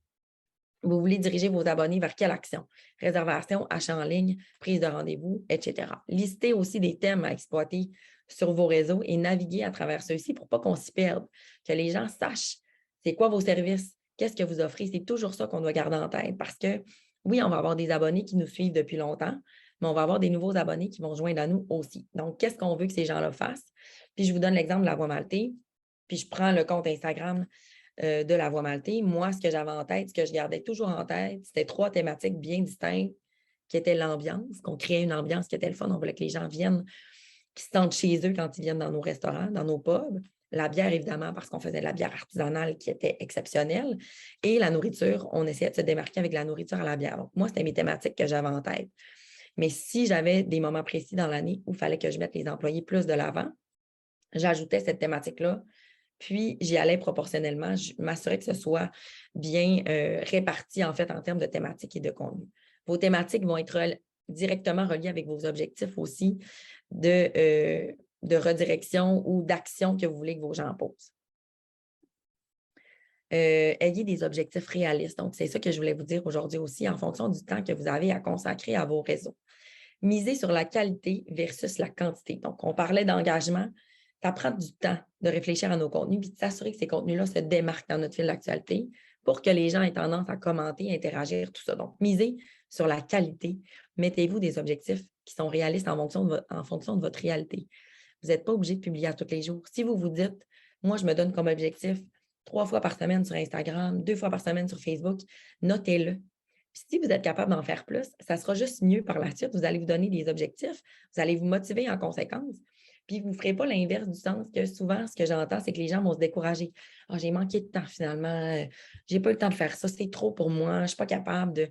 Vous voulez diriger vos abonnés vers quelle action? Réservation, achat en ligne, prise de rendez-vous, etc. Listez aussi des thèmes à exploiter sur vos réseaux et naviguer à travers ceux-ci pour ne pas qu'on s'y perde, que les gens sachent c'est quoi vos services, qu'est-ce que vous offrez. C'est toujours ça qu'on doit garder en tête parce que oui, on va avoir des abonnés qui nous suivent depuis longtemps, mais on va avoir des nouveaux abonnés qui vont joindre à nous aussi. Donc, qu'est-ce qu'on veut que ces gens-là fassent? Puis, je vous donne l'exemple de la Voie Maltais, puis je prends le compte Instagram de la Voie Maltais. Moi, ce que j'avais en tête, ce que je gardais toujours en tête, c'était 3 thématiques bien distinctes qui étaient l'ambiance, qu'on créait une ambiance qui était le fun. On voulait que les gens viennent, qui se sentent chez eux quand ils viennent dans nos restaurants, dans nos pubs. La bière, évidemment, parce qu'on faisait de la bière artisanale qui était exceptionnelle. Et la nourriture, on essayait de se démarquer avec la nourriture à la bière. Donc, moi, c'était mes thématiques que j'avais en tête. Mais si j'avais des moments précis dans l'année où il fallait que je mette les employés plus de l'avant, j'ajoutais cette thématique-là, puis j'y allais proportionnellement. Je m'assurais que ce soit bien réparti, en fait, en termes de thématiques et de contenu. Vos thématiques vont être directement reliées avec vos objectifs aussi de redirection ou d'action que vous voulez que vos gens posent. Ayez des objectifs réalistes. Donc, c'est ça que je voulais vous dire aujourd'hui aussi en fonction du temps que vous avez à consacrer à vos réseaux. Misez sur la qualité versus la quantité. Donc, on parlait d'engagement. Ça prend du temps de réfléchir à nos contenus et de s'assurer que ces contenus-là se démarquent dans notre fil d'actualité pour que les gens aient tendance à commenter, interagir, tout ça. Donc, misez sur la qualité. Mettez-vous des objectifs qui sont réalistes en fonction de votre réalité. Vous n'êtes pas obligé de publier à tous les jours. Si vous vous dites, moi, je me donne comme objectif 3 fois par semaine sur Instagram, 2 fois par semaine sur Facebook, notez-le. Puis si vous êtes capable d'en faire plus, ça sera juste mieux par la suite. Vous allez vous donner des objectifs, vous allez vous motiver en conséquence. Puis vous ne ferez pas l'inverse du sens que souvent, ce que j'entends, c'est que les gens vont se décourager. Ah, j'ai manqué de temps finalement, je n'ai pas eu le temps de faire ça, c'est trop pour moi, je ne suis pas capable de.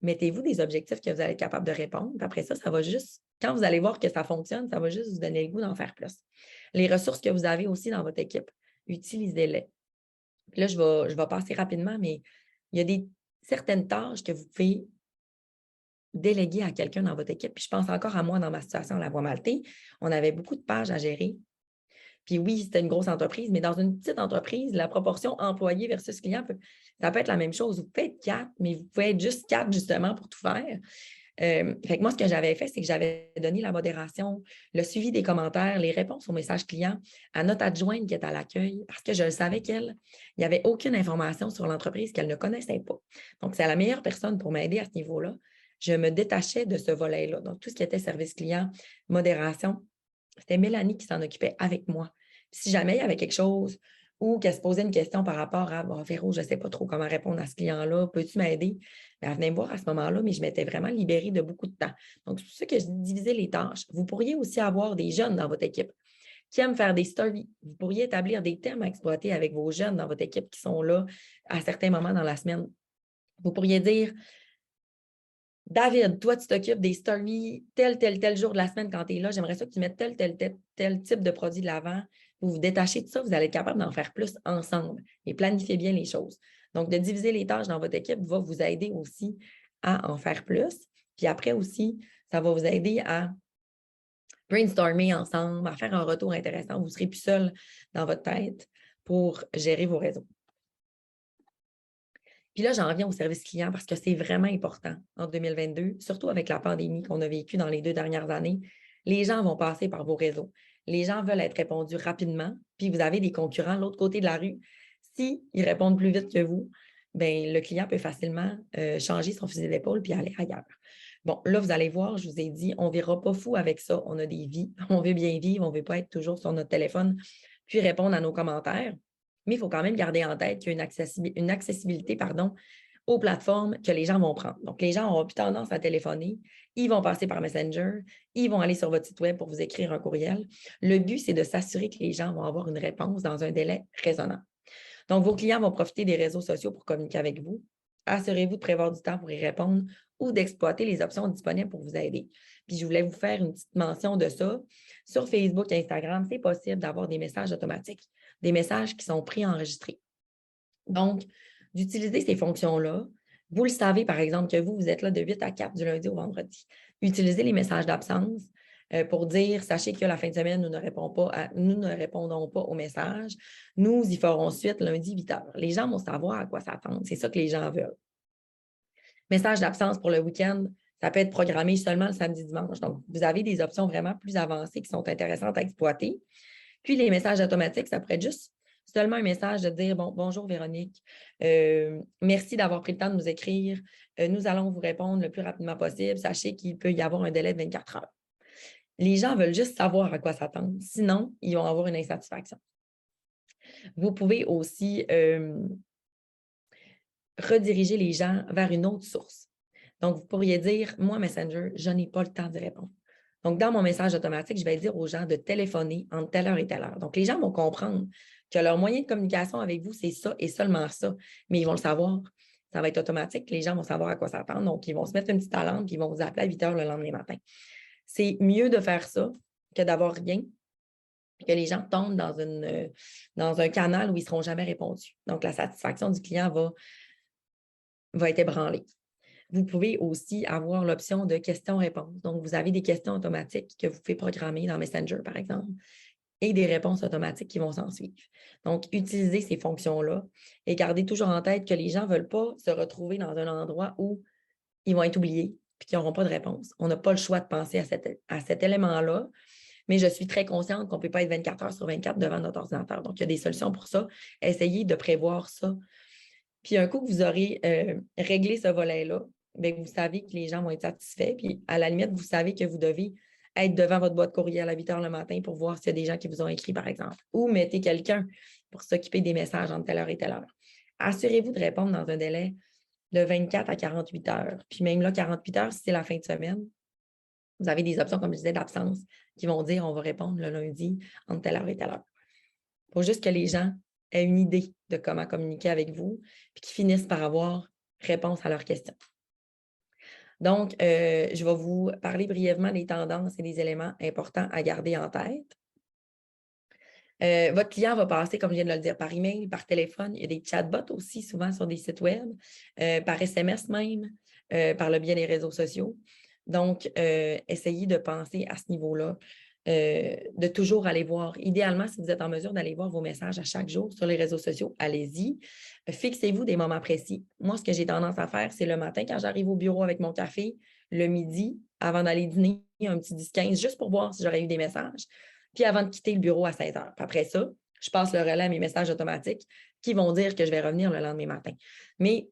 Mettez-vous des objectifs que vous allez être capable de répondre. Puis après ça, ça va juste, quand vous allez voir que ça fonctionne, ça va juste vous donner le goût d'en faire plus. Les ressources que vous avez aussi dans votre équipe, utilisez-les. Puis là, je vais passer rapidement, mais il y a certaines tâches que vous pouvez déléguer à quelqu'un dans votre équipe. Puis je pense encore à moi dans ma situation à la Voie Maltais. On avait beaucoup de pages à gérer. Puis oui, c'était une grosse entreprise, mais dans une petite entreprise, la proportion employé versus client, ça peut être la même chose. Vous pouvez être 4, mais vous pouvez être juste 4 justement pour tout faire. Fait que moi, ce que j'avais fait, c'est que j'avais donné la modération, le suivi des commentaires, les réponses aux messages clients à notre adjointe qui est à l'accueil, parce que je le savais qu'elle, il n'y avait aucune information sur l'entreprise qu'elle ne connaissait pas. Donc, c'est la meilleure personne pour m'aider à ce niveau-là. Je me détachais de ce volet-là. Donc, tout ce qui était service client, modération, c'était Mélanie qui s'en occupait avec moi. Puis, si jamais il y avait quelque chose ou qu'elle se posait une question par rapport à « Véro, je ne sais pas trop comment répondre à ce client-là, peux-tu m'aider? » Elle venait me voir à ce moment-là, mais je m'étais vraiment libérée de beaucoup de temps. Donc, c'est pour ça que je divisais les tâches. Vous pourriez aussi avoir des jeunes dans votre équipe qui aiment faire des stories. Vous pourriez établir des thèmes à exploiter avec vos jeunes dans votre équipe qui sont là à certains moments dans la semaine. Vous pourriez dire David, toi, tu t'occupes des stories tel jour de la semaine quand tu es là. J'aimerais ça que tu mettes tel type de produit de l'avant. Vous vous détachez de ça, vous allez être capable d'en faire plus ensemble et planifier bien les choses. Donc, de diviser les tâches dans votre équipe va vous aider aussi à en faire plus. Puis après aussi, ça va vous aider à brainstormer ensemble, à faire un retour intéressant. Vous ne serez plus seul dans votre tête pour gérer vos réseaux. Puis là, j'en viens au service client parce que c'est vraiment important en 2022, surtout avec la pandémie qu'on a vécue dans les 2 dernières années. Les gens vont passer par vos réseaux. Les gens veulent être répondus rapidement, puis vous avez des concurrents de l'autre côté de la rue. S'ils répondent plus vite que vous, bien, le client peut facilement changer son fusil d'épaule puis aller ailleurs. Bon, là, vous allez voir, je vous ai dit, on ne verra pas fou avec ça. On a des vies, on veut bien vivre, on ne veut pas être toujours sur notre téléphone puis répondre à nos commentaires. Mais il faut quand même garder en tête qu'il y a une accessibilité aux plateformes que les gens vont prendre. Donc, les gens auront plus tendance à téléphoner, ils vont passer par Messenger, ils vont aller sur votre site web pour vous écrire un courriel. Le but, c'est de s'assurer que les gens vont avoir une réponse dans un délai raisonnable. Donc, vos clients vont profiter des réseaux sociaux pour communiquer avec vous. Assurez-vous de prévoir du temps pour y répondre ou d'exploiter les options disponibles pour vous aider. Puis, je voulais vous faire une petite mention de ça. Sur Facebook et Instagram, c'est possible d'avoir des messages automatiques, des messages qui sont préenregistrés. Donc, d'utiliser ces fonctions-là. Vous le savez, par exemple, que vous êtes là de 8 à 4 du lundi au vendredi. Utilisez les messages d'absence pour dire, sachez que la fin de semaine, nous ne répondons pas aux messages. Nous y ferons suite lundi 8 heures. Les gens vont savoir à quoi s'attendre. C'est ça que les gens veulent. Message d'absence pour le week-end, ça peut être programmé seulement le samedi, dimanche. Donc, vous avez des options vraiment plus avancées qui sont intéressantes à exploiter. Puis, les messages automatiques, ça pourrait être juste seulement un message de dire bonjour Véronique, merci d'avoir pris le temps de nous écrire. Nous allons vous répondre le plus rapidement possible. Sachez qu'il peut y avoir un délai de 24 heures. Les gens veulent juste savoir à quoi s'attendre. Sinon, ils vont avoir une insatisfaction. Vous pouvez aussi rediriger les gens vers une autre source. Donc, vous pourriez dire, moi, Messenger, je n'ai pas le temps d'y répondre. Donc, dans mon message automatique, je vais dire aux gens de téléphoner entre telle heure et telle heure. Donc, les gens vont comprendre que leur moyen de communication avec vous, c'est ça et seulement ça. Mais ils vont le savoir. Ça va être automatique. Les gens vont savoir à quoi s'attendre. Donc, ils vont se mettre une petite alarme et ils vont vous appeler à 8 heures le lendemain matin. C'est mieux de faire ça que d'avoir rien, que les gens tombent dans un canal où ils ne seront jamais répondus. Donc, la satisfaction du client va être ébranlée. Vous pouvez aussi avoir l'option de questions-réponses. Donc, vous avez des questions automatiques que vous pouvez programmer dans Messenger, par exemple, et des réponses automatiques qui vont s'en suivre. Donc, utilisez ces fonctions-là et gardez toujours en tête que les gens ne veulent pas se retrouver dans un endroit où ils vont être oubliés et qu'ils n'auront pas de réponse. On n'a pas le choix de penser à cet élément-là, mais je suis très consciente qu'on ne peut pas être 24 heures sur 24 devant notre ordinateur. Donc, il y a des solutions pour ça. Essayez de prévoir ça. Puis, un coup que vous aurez réglé ce volet-là, bien, vous savez que les gens vont être satisfaits. Puis, à la limite, vous savez que vous devez être devant votre boîte courriel à 8 heures le matin pour voir s'il y a des gens qui vous ont écrit, par exemple. Ou mettez quelqu'un pour s'occuper des messages entre telle heure et telle heure. Assurez-vous de répondre dans un délai de 24 à 48 heures. Puis même là, 48 heures, si c'est la fin de semaine, vous avez des options, comme je disais, d'absence qui vont dire on va répondre le lundi entre telle heure et telle heure. Il faut juste que les gens aient une idée de comment communiquer avec vous puis qu'ils finissent par avoir réponse à leurs questions. Donc, je vais vous parler brièvement des tendances et des éléments importants à garder en tête. Votre client va passer, comme je viens de le dire, par email, par téléphone. Il y a des chatbots aussi, souvent sur des sites web, par SMS même, par le biais des réseaux sociaux. Donc, essayez de penser à ce niveau-là, de toujours aller voir. Idéalement, si vous êtes en mesure d'aller voir vos messages à chaque jour sur les réseaux sociaux, allez-y. Fixez-vous des moments précis. Moi, ce que j'ai tendance à faire, c'est le matin quand j'arrive au bureau avec mon café, le midi, avant d'aller dîner, un petit 10-15, juste pour voir si j'aurais eu des messages. Puis avant de quitter le bureau à 16 heures. Puis après ça, je passe le relais à mes messages automatiques qui vont dire que je vais revenir le lendemain matin. Mais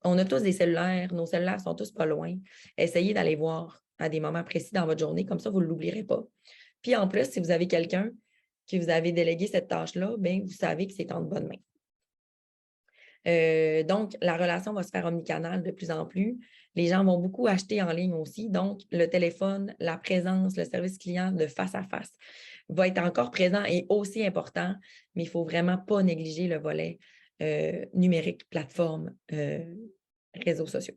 on a tous des cellulaires, nos cellulaires sont tous pas loin. Essayez d'aller voir à des moments précis dans votre journée, comme ça, vous ne l'oublierez pas. Puis en plus, si vous avez quelqu'un qui vous avez délégué cette tâche-là, bien, vous savez que c'est en de bonnes mains. Donc, la relation va se faire omnicanale de plus en plus. Les gens vont beaucoup acheter en ligne aussi. Donc, le téléphone, la présence, le service client de face à face va être encore présent et aussi important, mais il ne faut vraiment pas négliger le volet numérique, plateforme, réseaux sociaux.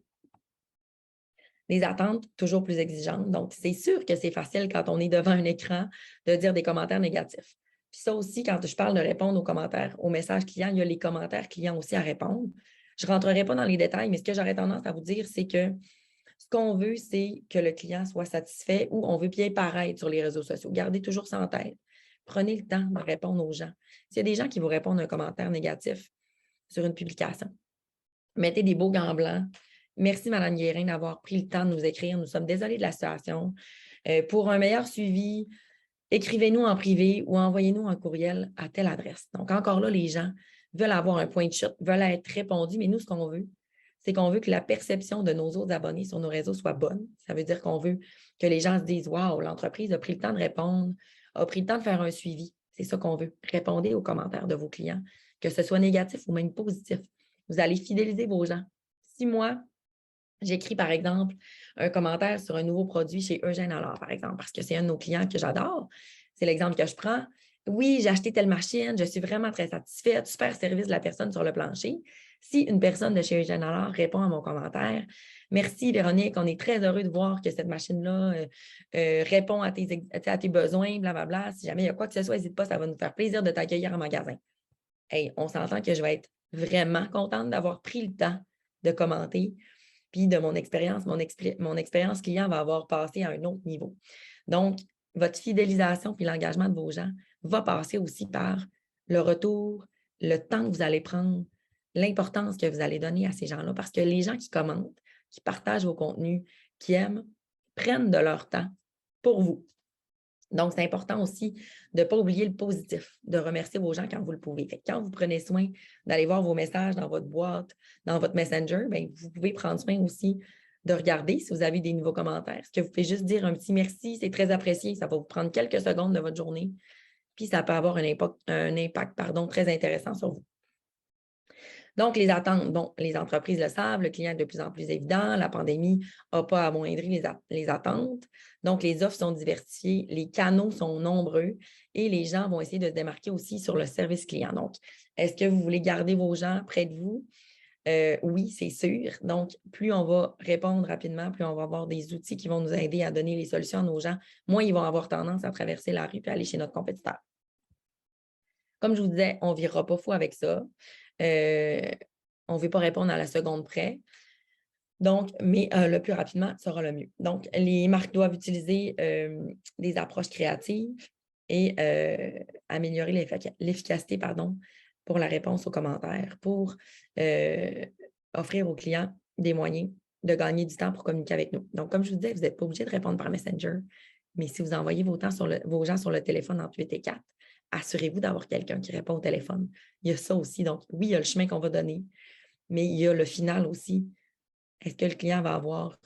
Les attentes, toujours plus exigeantes. Donc, c'est sûr que c'est facile quand on est devant un écran de dire des commentaires négatifs. Puis ça aussi, quand je parle de répondre aux commentaires, aux messages clients, il y a les commentaires clients aussi à répondre. Je ne rentrerai pas dans les détails, mais ce que j'aurais tendance à vous dire, c'est que ce qu'on veut, c'est que le client soit satisfait ou on veut bien paraître sur les réseaux sociaux. Gardez toujours ça en tête. Prenez le temps de répondre aux gens. S'il y a des gens qui vous répondent un commentaire négatif sur une publication, mettez des beaux gants blancs. Merci, Mme Guérin, d'avoir pris le temps de nous écrire. Nous sommes désolés de la situation. Pour un meilleur suivi, écrivez-nous en privé ou envoyez-nous un courriel à telle adresse. Donc, encore là, les gens veulent avoir un point de chute, veulent être répondus, mais nous, ce qu'on veut, c'est qu'on veut que la perception de nos autres abonnés sur nos réseaux soit bonne. Ça veut dire qu'on veut que les gens se disent « Wow, l'entreprise a pris le temps de répondre, a pris le temps de faire un suivi. » C'est ça qu'on veut. Répondez aux commentaires de vos clients, que ce soit négatif ou même positif. Vous allez fidéliser vos gens. Si moi, j'écris, par exemple, un commentaire sur un nouveau produit chez Eugène Allard, par exemple, parce que c'est un de nos clients que j'adore. C'est l'exemple que je prends. Oui, j'ai acheté telle machine, je suis vraiment très satisfaite, super service de la personne sur le plancher. Si une personne de chez Eugène Allard répond à mon commentaire, merci Véronique, on est très heureux de voir que cette machine-là répond à tes besoins, blablabla. Si jamais il y a quoi que ce soit, n'hésite pas, ça va nous faire plaisir de t'accueillir en magasin. Hey, on s'entend que je vais être vraiment contente d'avoir pris le temps de commenter. Puis de mon expérience, mon expérience client va avoir passé à un autre niveau. Donc, votre fidélisation puis l'engagement de vos gens va passer aussi par le retour, le temps que vous allez prendre, l'importance que vous allez donner à ces gens-là, parce que les gens qui commentent, qui partagent vos contenus, qui aiment, prennent de leur temps pour vous. Donc, c'est important aussi de ne pas oublier le positif, de remercier vos gens quand vous le pouvez. Fait que quand vous prenez soin d'aller voir vos messages dans votre boîte, dans votre Messenger, bien, vous pouvez prendre soin aussi de regarder si vous avez des nouveaux commentaires. Ce que vous pouvez juste dire un petit merci, c'est très apprécié. Ça va vous prendre quelques secondes de votre journée. Puis, ça peut avoir un impact très intéressant sur vous. Donc, les attentes, bon, les entreprises le savent, le client est de plus en plus évident, la pandémie n'a pas amoindri les attentes. Donc, les offres sont diversifiées, les canaux sont nombreux et les gens vont essayer de se démarquer aussi sur le service client. Donc, est-ce que vous voulez garder vos gens près de vous? Oui, c'est sûr. Donc, plus on va répondre rapidement, plus on va avoir des outils qui vont nous aider à donner les solutions à nos gens, moins ils vont avoir tendance à traverser la rue et aller chez notre compétiteur. Comme je vous disais, on ne virera pas fou avec ça. On ne veut pas répondre à la seconde près. Donc, mais le plus rapidement sera le mieux. Donc, les marques doivent utiliser des approches créatives et améliorer l'efficacité pour la réponse aux commentaires, pour offrir aux clients des moyens de gagner du temps pour communiquer avec nous. Donc, comme je vous disais, vous n'êtes pas obligé de répondre par Messenger, mais si vous envoyez vos gens sur le téléphone entre 8 et 4, assurez-vous d'avoir quelqu'un qui répond au téléphone. Il y a ça aussi. Donc, oui, il y a le chemin qu'on va donner, mais il y a le final aussi. Est-ce que le client va avoir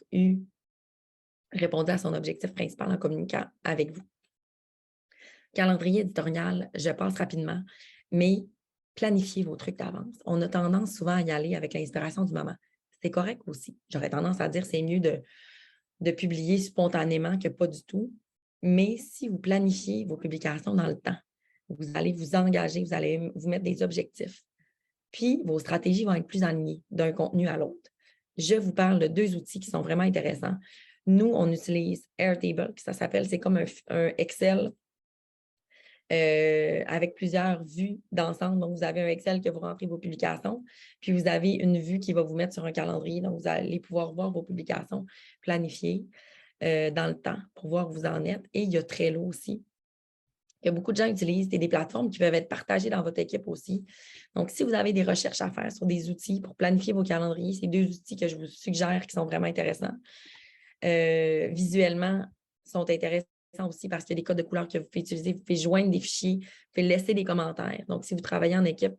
répondu à son objectif principal en communiquant avec vous? Calendrier éditorial, je passe rapidement, mais planifiez vos trucs d'avance. On a tendance souvent à y aller avec l'inspiration du moment. C'est correct aussi. J'aurais tendance à dire que c'est mieux de publier spontanément que pas du tout. Mais si vous planifiez vos publications dans le temps, vous allez vous engager, vous allez vous mettre des objectifs. Puis, vos stratégies vont être plus alignées d'un contenu à l'autre. Je vous parle de 2 outils qui sont vraiment intéressants. Nous, on utilise Airtable, ça s'appelle, c'est comme un Excel avec plusieurs vues d'ensemble. Donc, vous avez un Excel que vous rentrez vos publications, puis vous avez une vue qui va vous mettre sur un calendrier. Donc, vous allez pouvoir voir vos publications planifiées dans le temps pour voir où vous en êtes. Et il y a Trello aussi, que beaucoup de gens utilisent. C'est des plateformes qui peuvent être partagées dans votre équipe aussi. Donc, si vous avez des recherches à faire sur des outils pour planifier vos calendriers, c'est 2 outils que je vous suggère qui sont vraiment intéressants. Visuellement, sont intéressants aussi parce qu'il y a des codes de couleurs que vous pouvez utiliser. Vous pouvez joindre des fichiers, vous pouvez laisser des commentaires. Donc, si vous travaillez en équipe,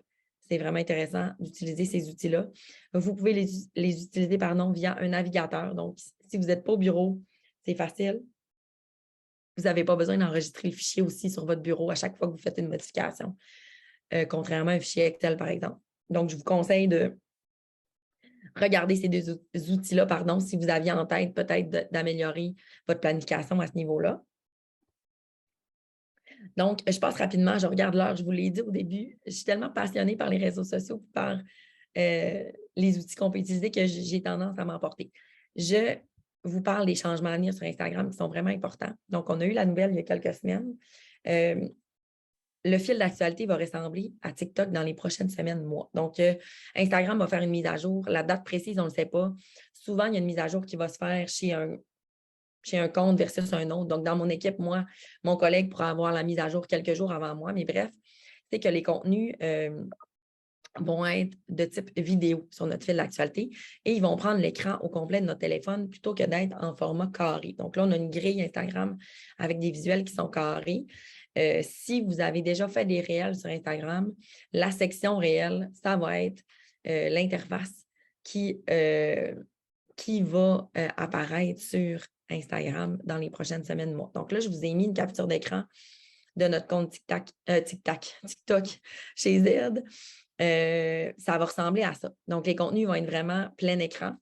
c'est vraiment intéressant d'utiliser ces outils-là. Vous pouvez les utiliser via un navigateur. Donc, si vous n'êtes pas au bureau, c'est facile. Vous n'avez pas besoin d'enregistrer le fichier aussi sur votre bureau à chaque fois que vous faites une modification, contrairement à un fichier Excel, par exemple. Donc, je vous conseille de regarder ces 2 outils-là, si vous aviez en tête peut-être d'améliorer votre planification à ce niveau-là. Donc, je passe rapidement, je regarde l'heure, je vous l'ai dit au début. Je suis tellement passionnée par les réseaux sociaux, par les outils qu'on peut utiliser que j'ai tendance à m'emporter. Je vous parle des changements à venir sur Instagram qui sont vraiment importants. Donc, on a eu la nouvelle il y a quelques semaines. Le fil d'actualité va ressembler à TikTok dans les prochaines semaines, mois. Donc, Instagram va faire une mise à jour. La date précise, on ne le sait pas. Souvent, il y a une mise à jour qui va se faire chez un compte versus un autre. Donc, dans mon équipe, moi, mon collègue pourra avoir la mise à jour quelques jours avant moi. Mais bref, c'est que les contenus vont être de type vidéo sur notre fil d'actualité et ils vont prendre l'écran au complet de notre téléphone plutôt que d'être en format carré. Donc là, on a une grille Instagram avec des visuels qui sont carrés. Si vous avez déjà fait des réels sur Instagram, la section réels, ça va être l'interface qui va apparaître sur Instagram dans les prochaines semaines, mois. Donc là, je vous ai mis une capture d'écran de notre compte TikTok chez Z. Ça va ressembler à ça. Donc, les contenus vont être vraiment plein écran.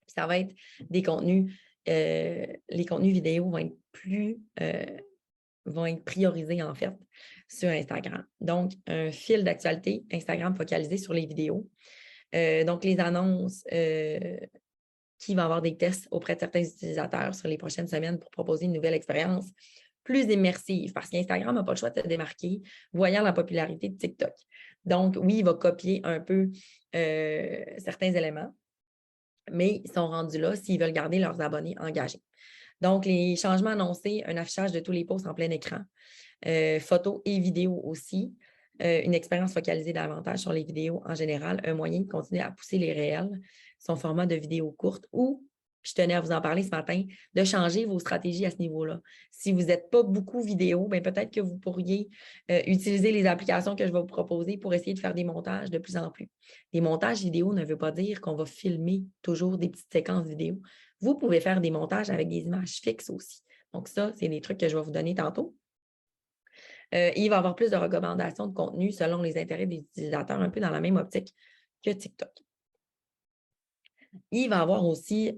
Ça va être des contenus, les contenus vidéo vont être priorisés en fait sur Instagram. Donc, un fil d'actualité Instagram focalisé sur les vidéos. Donc, les annonces qui vont avoir des tests auprès de certains utilisateurs sur les prochaines semaines pour proposer une nouvelle expérience plus immersive parce qu'Instagram n'a pas le choix de se démarquer voyant la popularité de TikTok. Donc, oui, il va copier un peu certains éléments, mais ils sont rendus là s'ils veulent garder leurs abonnés engagés. Donc, les changements annoncés, un affichage de tous les posts en plein écran, photos et vidéos aussi, une expérience focalisée davantage sur les vidéos en général, un moyen de continuer à pousser les réels, son format de vidéo courte ou, je tenais à vous en parler ce matin, de changer vos stratégies à ce niveau-là. Si vous n'êtes pas beaucoup vidéo, bien, peut-être que vous pourriez utiliser les applications que je vais vous proposer pour essayer de faire des montages de plus en plus. Des montages vidéo ne veut pas dire qu'on va filmer toujours des petites séquences vidéo. Vous pouvez faire des montages avec des images fixes aussi. Donc ça, c'est des trucs que je vais vous donner tantôt. Il va y avoir plus de recommandations de contenu selon les intérêts des utilisateurs, un peu dans la même optique que TikTok. Il va y avoir aussi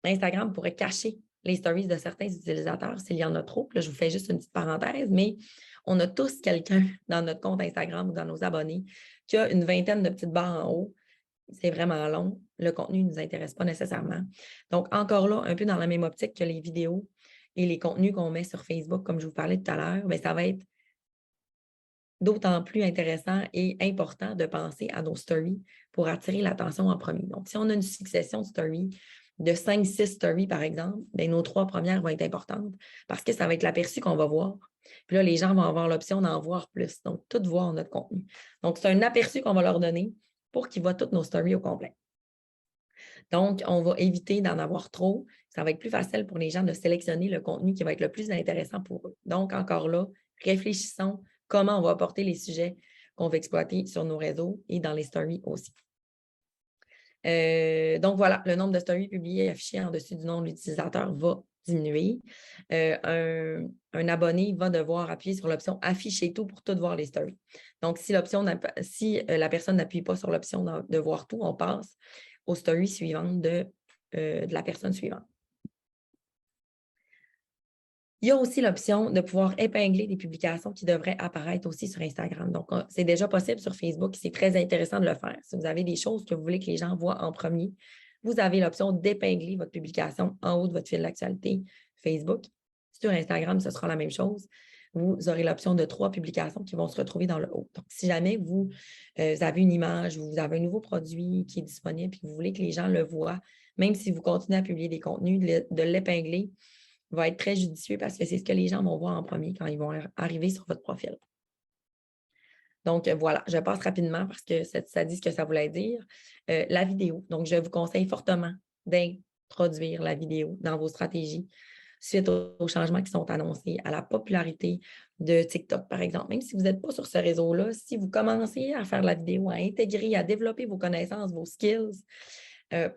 Instagram pourrait cacher les stories de certains utilisateurs s'il y en a trop. Là, je vous fais juste une petite parenthèse, mais on a tous quelqu'un dans notre compte Instagram ou dans nos abonnés qui a une vingtaine de petites barres en haut. C'est vraiment long. Le contenu ne nous intéresse pas nécessairement. Donc, encore là, un peu dans la même optique que les vidéos et les contenus qu'on met sur Facebook, comme je vous parlais tout à l'heure, bien, ça va être d'autant plus intéressant et important de penser à nos stories pour attirer l'attention en premier. Donc, si on a une succession de stories, de 5-6 stories, par exemple, bien, nos 3 premières vont être importantes parce que ça va être l'aperçu qu'on va voir. Puis là, les gens vont avoir l'option d'en voir plus. Donc, tout voir notre contenu. Donc, c'est un aperçu qu'on va leur donner pour qu'ils voient toutes nos stories au complet. Donc, on va éviter d'en avoir trop. Ça va être plus facile pour les gens de sélectionner le contenu qui va être le plus intéressant pour eux. Donc, encore là, réfléchissons comment on va apporter les sujets qu'on va exploiter sur nos réseaux et dans les stories aussi. Donc, voilà, le nombre de stories publiées et affichées en dessus du nom de l'utilisateur va diminuer. Un abonné va devoir appuyer sur l'option « Afficher tout » pour tout voir les stories. Donc, si la personne n'appuie pas sur l'option de voir tout, on passe aux stories suivantes de la personne suivante. Il y a aussi l'option de pouvoir épingler des publications qui devraient apparaître aussi sur Instagram. Donc, c'est déjà possible sur Facebook. C'est très intéressant de le faire. Si vous avez des choses que vous voulez que les gens voient en premier, vous avez l'option d'épingler votre publication en haut de votre fil d'actualité Facebook. Sur Instagram, ce sera la même chose. Vous aurez l'option de 3 publications qui vont se retrouver dans le haut. Donc, si jamais vous avez une image ou vous avez un nouveau produit qui est disponible et que vous voulez que les gens le voient, même si vous continuez à publier des contenus, de l'épingler va être très judicieux parce que c'est ce que les gens vont voir en premier quand ils vont arriver sur votre profil. Donc, voilà, je passe rapidement parce que ça dit ce que ça voulait dire. La vidéo. Donc, je vous conseille fortement d'introduire la vidéo dans vos stratégies suite aux changements qui sont annoncés, à la popularité de TikTok, par exemple. Même si vous n'êtes pas sur ce réseau-là, si vous commencez à faire de la vidéo, à intégrer, à développer vos connaissances, vos skills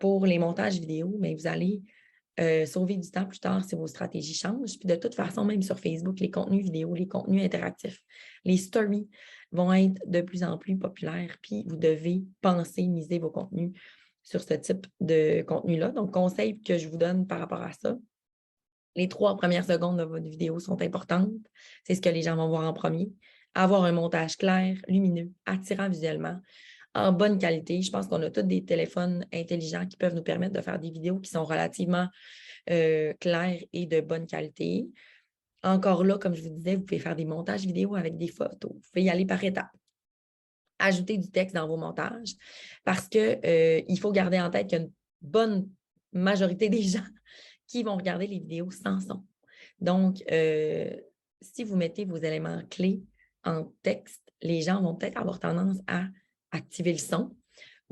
pour les montages vidéo, mais vous allez sauver du temps plus tard si vos stratégies changent. Puis de toute façon, même sur Facebook, les contenus vidéo, les contenus interactifs, les stories vont être de plus en plus populaires. Puis vous devez miser vos contenus sur ce type de contenu-là. Donc, conseil que je vous donne par rapport à ça, les 3 premières secondes de votre vidéo sont importantes. C'est ce que les gens vont voir en premier. Avoir un montage clair, lumineux, attirant visuellement, en bonne qualité. Je pense qu'on a tous des téléphones intelligents qui peuvent nous permettre de faire des vidéos qui sont relativement claires et de bonne qualité. Encore là, comme je vous disais, vous pouvez faire des montages vidéo avec des photos. Vous pouvez y aller par étapes. Ajouter du texte dans vos montages parce qu'il faut garder en tête qu'il y a une bonne majorité des gens qui vont regarder les vidéos sans son. Donc, si vous mettez vos éléments clés en texte, les gens vont peut-être avoir tendance à activer le son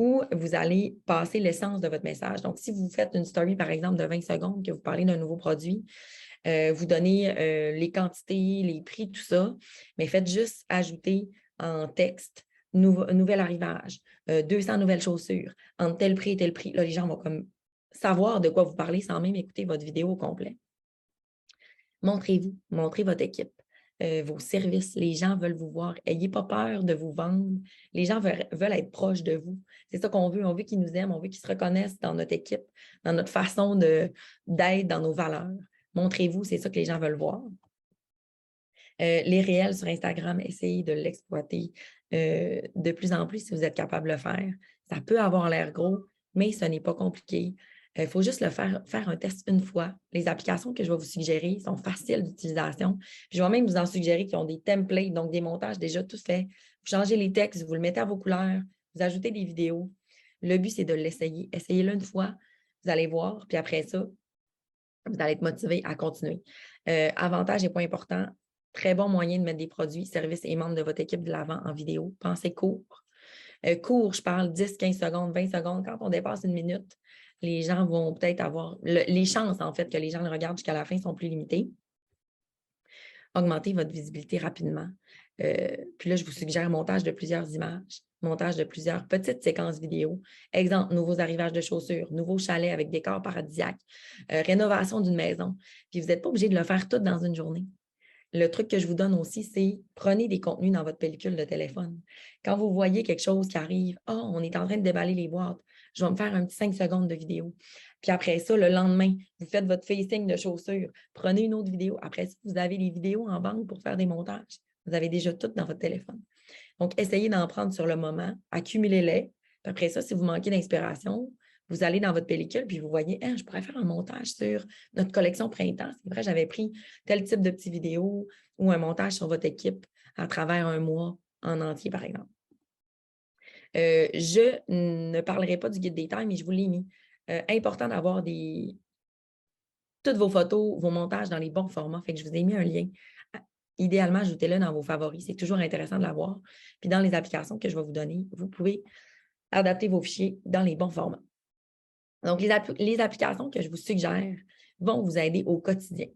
où vous allez passer l'essence de votre message. Donc, si vous faites une story, par exemple, de 20 secondes, que vous parlez d'un nouveau produit, vous donnez les quantités, les prix, tout ça, mais faites juste ajouter en texte nouvel arrivage, 200 nouvelles chaussures, entre tel prix et tel prix. Là, les gens vont comme savoir de quoi vous parlez sans même écouter votre vidéo au complet. Montrez-vous, montrez votre équipe, vos services. Les gens veulent vous voir. N'ayez pas peur de vous vendre. Les gens veulent être proches de vous. C'est ça qu'on veut. On veut qu'ils nous aiment. On veut qu'ils se reconnaissent dans notre équipe, dans notre façon d'être, dans nos valeurs. Montrez-vous, c'est ça que les gens veulent voir. Les réels sur Instagram, essayez de l'exploiter de plus en plus si vous êtes capable de le faire. Ça peut avoir l'air gros, mais ce n'est pas compliqué. Il faut juste faire un test une fois. Les applications que je vais vous suggérer sont faciles d'utilisation. Je vais même vous en suggérer qui ont des templates, donc des montages déjà tout faits. Vous changez les textes, vous le mettez à vos couleurs, vous ajoutez des vidéos. Le but, c'est de l'essayer. Essayez-le une fois, vous allez voir, puis après ça, vous allez être motivé à continuer. Avantage et points importants, très bon moyen de mettre des produits, services et membres de votre équipe de l'avant en vidéo. Pensez court. Court, je parle 10, 15 secondes, 20 secondes. Quand on dépasse une minute, les gens vont peut-être avoir... les chances, en fait, que les gens le regardent jusqu'à la fin sont plus limitées. Augmentez votre visibilité rapidement. Puis là, je vous suggère montage de plusieurs images, montage de plusieurs petites séquences vidéo. Exemple, nouveaux arrivages de chaussures, nouveaux chalets avec décor paradisiaque, rénovation d'une maison. Puis vous n'êtes pas obligé de le faire tout dans une journée. Le truc que je vous donne aussi, c'est prenez des contenus dans votre pellicule de téléphone. Quand vous voyez quelque chose qui arrive, « Ah, on est en train de déballer les boîtes, je vais me faire un petit 5 secondes de vidéo. » Puis après ça, le lendemain, vous faites votre facing de chaussures, prenez une autre vidéo. Après ça, vous avez les vidéos en banque pour faire des montages. Vous avez déjà tout dans votre téléphone. Donc, essayez d'en prendre sur le moment, accumulez-les. Puis après ça, si vous manquez d'inspiration, vous allez dans votre pellicule, puis vous voyez, je pourrais faire un montage sur notre collection printemps. C'est vrai, j'avais pris tel type de petites vidéos ou un montage sur votre équipe à travers un mois en entier, par exemple. Je ne parlerai pas du guide des tailles, mais je vous l'ai mis. Important d'avoir toutes vos photos, vos montages dans les bons formats. Fait que je vous ai mis un lien. Idéalement, ajoutez-le dans vos favoris. C'est toujours intéressant de l'avoir. Puis dans les applications que je vais vous donner, vous pouvez adapter vos fichiers dans les bons formats. Donc, les applications que je vous suggère vont vous aider au quotidien.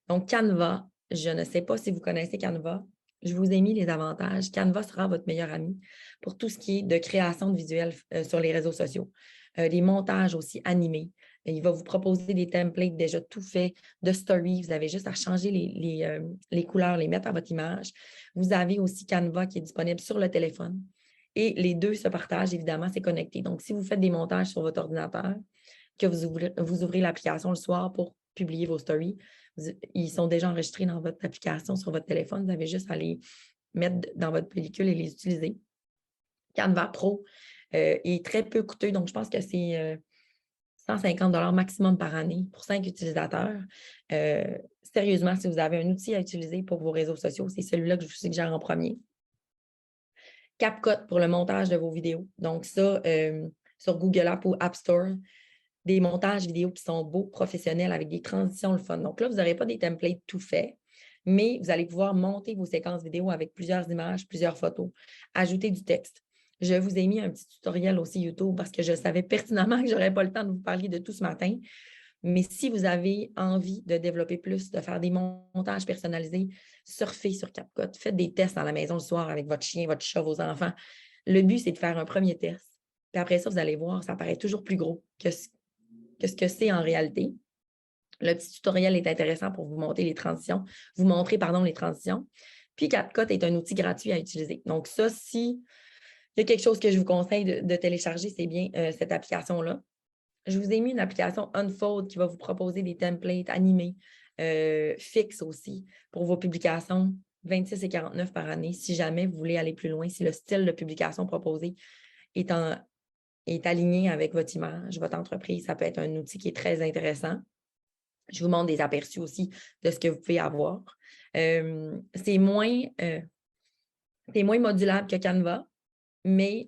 Donc, Canva, je ne sais pas si vous connaissez Canva. Je vous ai mis les avantages. Canva sera votre meilleur ami pour tout ce qui est de création de visuels sur les réseaux sociaux. Des montages aussi animés. Il va vous proposer des templates déjà tout faits de story. Vous avez juste à changer les couleurs, les mettre à votre image. Vous avez aussi Canva qui est disponible sur le téléphone. Et les deux se partagent, évidemment, c'est connecté. Donc, si vous faites des montages sur votre ordinateur, que vous ouvrez l'application le soir pour publier vos stories, ils sont déjà enregistrés dans votre application sur votre téléphone. Vous avez juste à les mettre dans votre pellicule et les utiliser. Canva Pro est très peu coûteux, donc je pense que c'est 150 $ maximum par année pour 5 utilisateurs. Sérieusement, si vous avez un outil à utiliser pour vos réseaux sociaux, c'est celui-là que je vous suggère en premier. CapCut pour le montage de vos vidéos. Donc ça, sur Google Apps ou App Store, des montages vidéo qui sont beaux, professionnels, avec des transitions le fun. Donc là, vous n'aurez pas des templates tout faits, mais vous allez pouvoir monter vos séquences vidéo avec plusieurs images, plusieurs photos, ajouter du texte. Je vous ai mis un petit tutoriel aussi YouTube parce que je savais pertinemment que je n'aurais pas le temps de vous parler de tout ce matin. Mais si vous avez envie de développer plus, de faire des montages personnalisés, surfez sur CapCut, faites des tests dans la maison le soir avec votre chien, votre chat, vos enfants. Le but, c'est de faire un premier test. Puis après ça, vous allez voir, ça paraît toujours plus gros que ce que c'est en réalité. Le petit tutoriel est intéressant pour vous montrer les transitions, les transitions. Puis CapCut est un outil gratuit à utiliser. Donc ça, si il y a quelque chose que je vous conseille de télécharger, c'est bien cette application-là. Je vous ai mis une application Unfold qui va vous proposer des templates animés, fixes aussi, pour vos publications, 26 et 49 par année, si jamais vous voulez aller plus loin, si le style de publication proposé est aligné avec votre image, votre entreprise, ça peut être un outil qui est très intéressant. Je vous montre des aperçus aussi de ce que vous pouvez avoir. C'est moins modulable que Canva, mais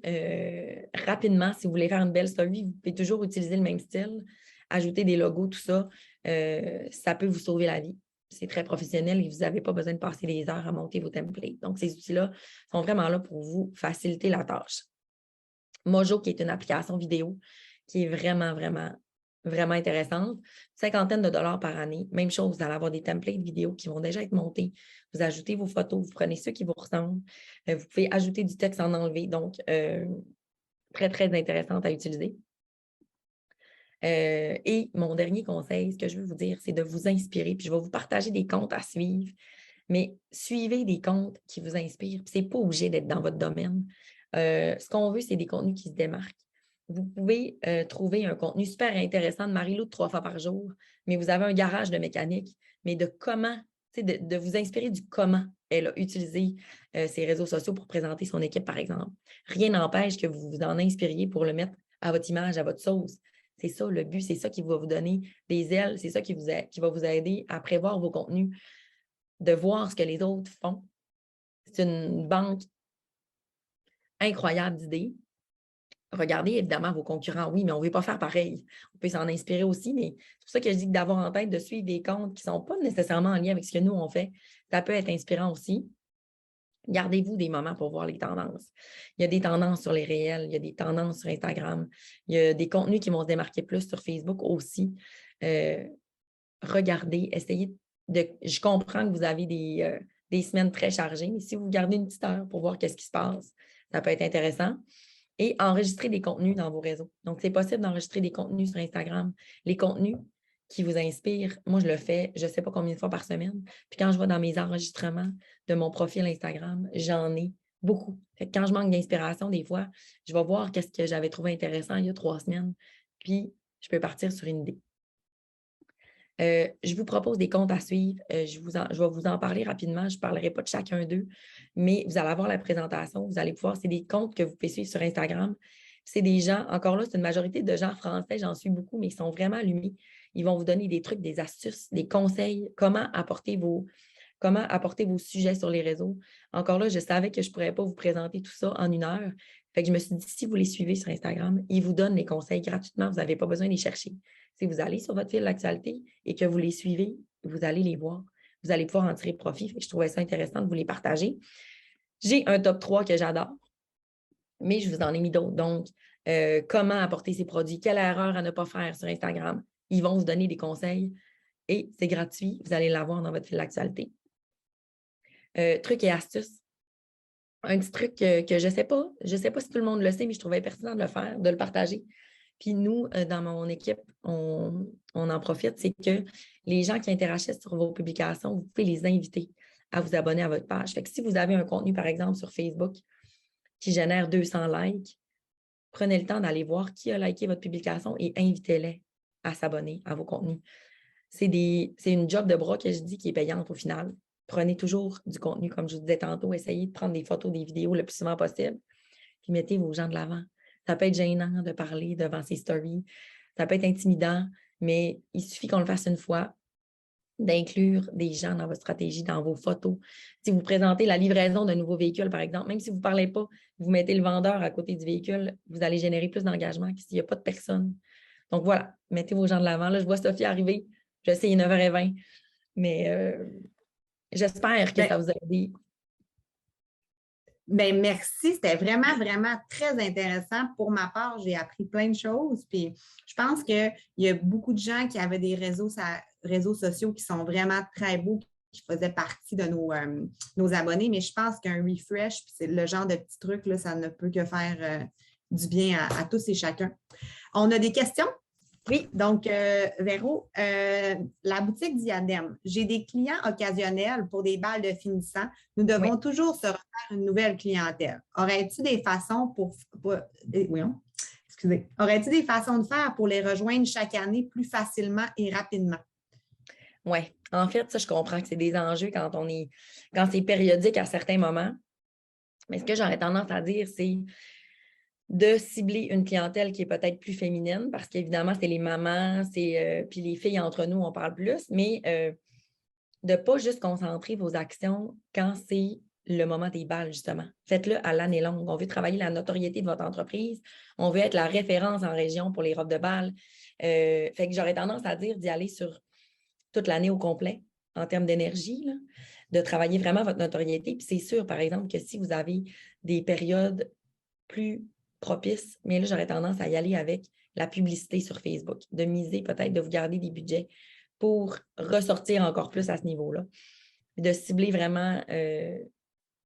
rapidement, si vous voulez faire une belle story, vous pouvez toujours utiliser le même style, ajouter des logos, tout ça. Ça peut vous sauver la vie. C'est très professionnel et vous n'avez pas besoin de passer des heures à monter vos templates. Donc, ces outils-là sont vraiment là pour vous faciliter la tâche. Mojo, qui est une application vidéo qui est vraiment, vraiment, vraiment intéressante. 50aine de dollars par année. Même chose, vous allez avoir des templates vidéo qui vont déjà être montés. Vous ajoutez vos photos, vous prenez ceux qui vous ressemblent. Vous pouvez ajouter du texte, en enlever. Donc, très, très intéressante à utiliser. Et mon dernier conseil, ce que je veux vous dire, c'est de vous inspirer. Puis je vais vous partager des comptes à suivre, mais suivez des comptes qui vous inspirent. Ce n'est pas obligé d'être dans votre domaine. Ce qu'on veut, c'est des contenus qui se démarquent. Vous pouvez trouver un contenu super intéressant de Marie-Lou de 3 fois par jour, mais vous avez un garage de mécanique, mais de comment, de vous inspirer du comment elle a utilisé ses réseaux sociaux pour présenter son équipe, par exemple. Rien n'empêche que vous vous en inspiriez pour le mettre à votre image, à votre sauce. C'est ça le but, c'est ça qui va vous donner des ailes, c'est ça qui va vous aider à prévoir vos contenus, de voir ce que les autres font. C'est une banque incroyable d'idées. Regardez évidemment vos concurrents, oui, mais on ne veut pas faire pareil. On peut s'en inspirer aussi, mais c'est pour ça que je dis que d'avoir en tête de suivre des comptes qui ne sont pas nécessairement en lien avec ce que nous, on fait, ça peut être inspirant aussi. Gardez-vous des moments pour voir les tendances. Il y a des tendances sur les réels, il y a des tendances sur Instagram, il y a des contenus qui vont se démarquer plus sur Facebook aussi. Regardez, essayez de... Je comprends que vous avez des semaines très chargées, mais si vous gardez une petite heure pour voir qu'est-ce qui se passe, ça peut être intéressant. Et enregistrer des contenus dans vos réseaux. Donc, c'est possible d'enregistrer des contenus sur Instagram. Les contenus qui vous inspirent, moi, je le fais, je ne sais pas combien de fois par semaine. Puis quand je vais dans mes enregistrements de mon profil Instagram, j'en ai beaucoup. Fait que quand je manque d'inspiration, des fois, je vais voir qu'est-ce que j'avais trouvé intéressant il y a 3 semaines. Puis, je peux partir sur une idée. Je vous propose des comptes à suivre. Je vais vous en parler rapidement. Je ne parlerai pas de chacun d'eux, mais vous allez avoir la présentation. Vous allez pouvoir, c'est des comptes que vous pouvez suivre sur Instagram. C'est des gens, encore là, c'est une majorité de gens français, j'en suis beaucoup, mais ils sont vraiment allumés. Ils vont vous donner des trucs, des astuces, des conseils, comment apporter vos sujets sur les réseaux. Encore là, je savais que je ne pourrais pas vous présenter tout ça en 1 heure. Fait que je me suis dit, si vous les suivez sur Instagram, ils vous donnent les conseils gratuitement. Vous n'avez pas besoin de les chercher. Si vous allez sur votre fil d'actualité et que vous les suivez, vous allez les voir. Vous allez pouvoir en tirer profit. Je trouvais ça intéressant de vous les partager. J'ai un top 3 que j'adore, mais je vous en ai mis d'autres. Donc, comment apporter ces produits, quelle erreur à ne pas faire sur Instagram. Ils vont vous donner des conseils et c'est gratuit. Vous allez l'avoir dans votre fil d'actualité. Trucs et astuces. Un petit truc que je ne sais pas si tout le monde le sait, mais je trouvais pertinent de le faire, de le partager. Puis nous, dans mon équipe, on en profite, c'est que les gens qui interagissent sur vos publications, vous pouvez les inviter à vous abonner à votre page. Fait que si vous avez un contenu, par exemple, sur Facebook qui génère 200 likes, prenez le temps d'aller voir qui a liké votre publication et invitez-les à s'abonner à vos contenus. C'est une job de bras que je dis qui est payante au final. Prenez toujours du contenu, comme je vous disais tantôt, essayez de prendre des photos, des vidéos le plus souvent possible, puis mettez vos gens de l'avant. Ça peut être gênant de parler devant ses stories, ça peut être intimidant, mais il suffit qu'on le fasse une fois, d'inclure des gens dans votre stratégie, dans vos photos. Si vous présentez la livraison d'un nouveau véhicule, par exemple, même si vous ne parlez pas, vous mettez le vendeur à côté du véhicule, vous allez générer plus d'engagement que s'il n'y a pas de personne. Donc voilà, mettez vos gens de l'avant. Là, je vois Sophie arriver. Je sais, il est 9h20, mais j'espère que ça vous a aidé. Bien, merci. C'était vraiment, vraiment très intéressant. Pour ma part, j'ai appris plein de choses. Puis je pense qu'il y a beaucoup de gens qui avaient des réseaux sociaux qui sont vraiment très beaux, qui faisaient partie de nos abonnés. Mais je pense qu'un refresh, puis c'est le genre de petit truc, là, ça ne peut que faire du bien à tous et chacun. On a des questions? Oui, donc, Véro, la boutique Diadème, j'ai des clients occasionnels pour des balles de finissant. Nous devons toujours se refaire une nouvelle clientèle. Aurais-tu des façons Aurais-tu des façons de faire pour les rejoindre chaque année plus facilement et rapidement? Oui, en fait, ça, je comprends que c'est des enjeux quand c'est périodique à certains moments. Mais ce que j'aurais tendance à dire, c'est de cibler une clientèle qui est peut-être plus féminine, parce qu'évidemment, c'est les mamans, puis les filles entre nous, on parle plus, mais de ne pas juste concentrer vos actions quand c'est le moment des balles, justement. Faites-le à l'année longue. On veut travailler la notoriété de votre entreprise. On veut être la référence en région pour les robes de bal. Fait que j'aurais tendance à dire d'y aller sur toute l'année au complet en termes d'énergie, là, de travailler vraiment votre notoriété. Puis c'est sûr, par exemple, que si vous avez des périodes plus propice, mais là, j'aurais tendance à y aller avec la publicité sur Facebook, de miser peut-être, de vous garder des budgets pour ressortir encore plus à ce niveau-là, de cibler vraiment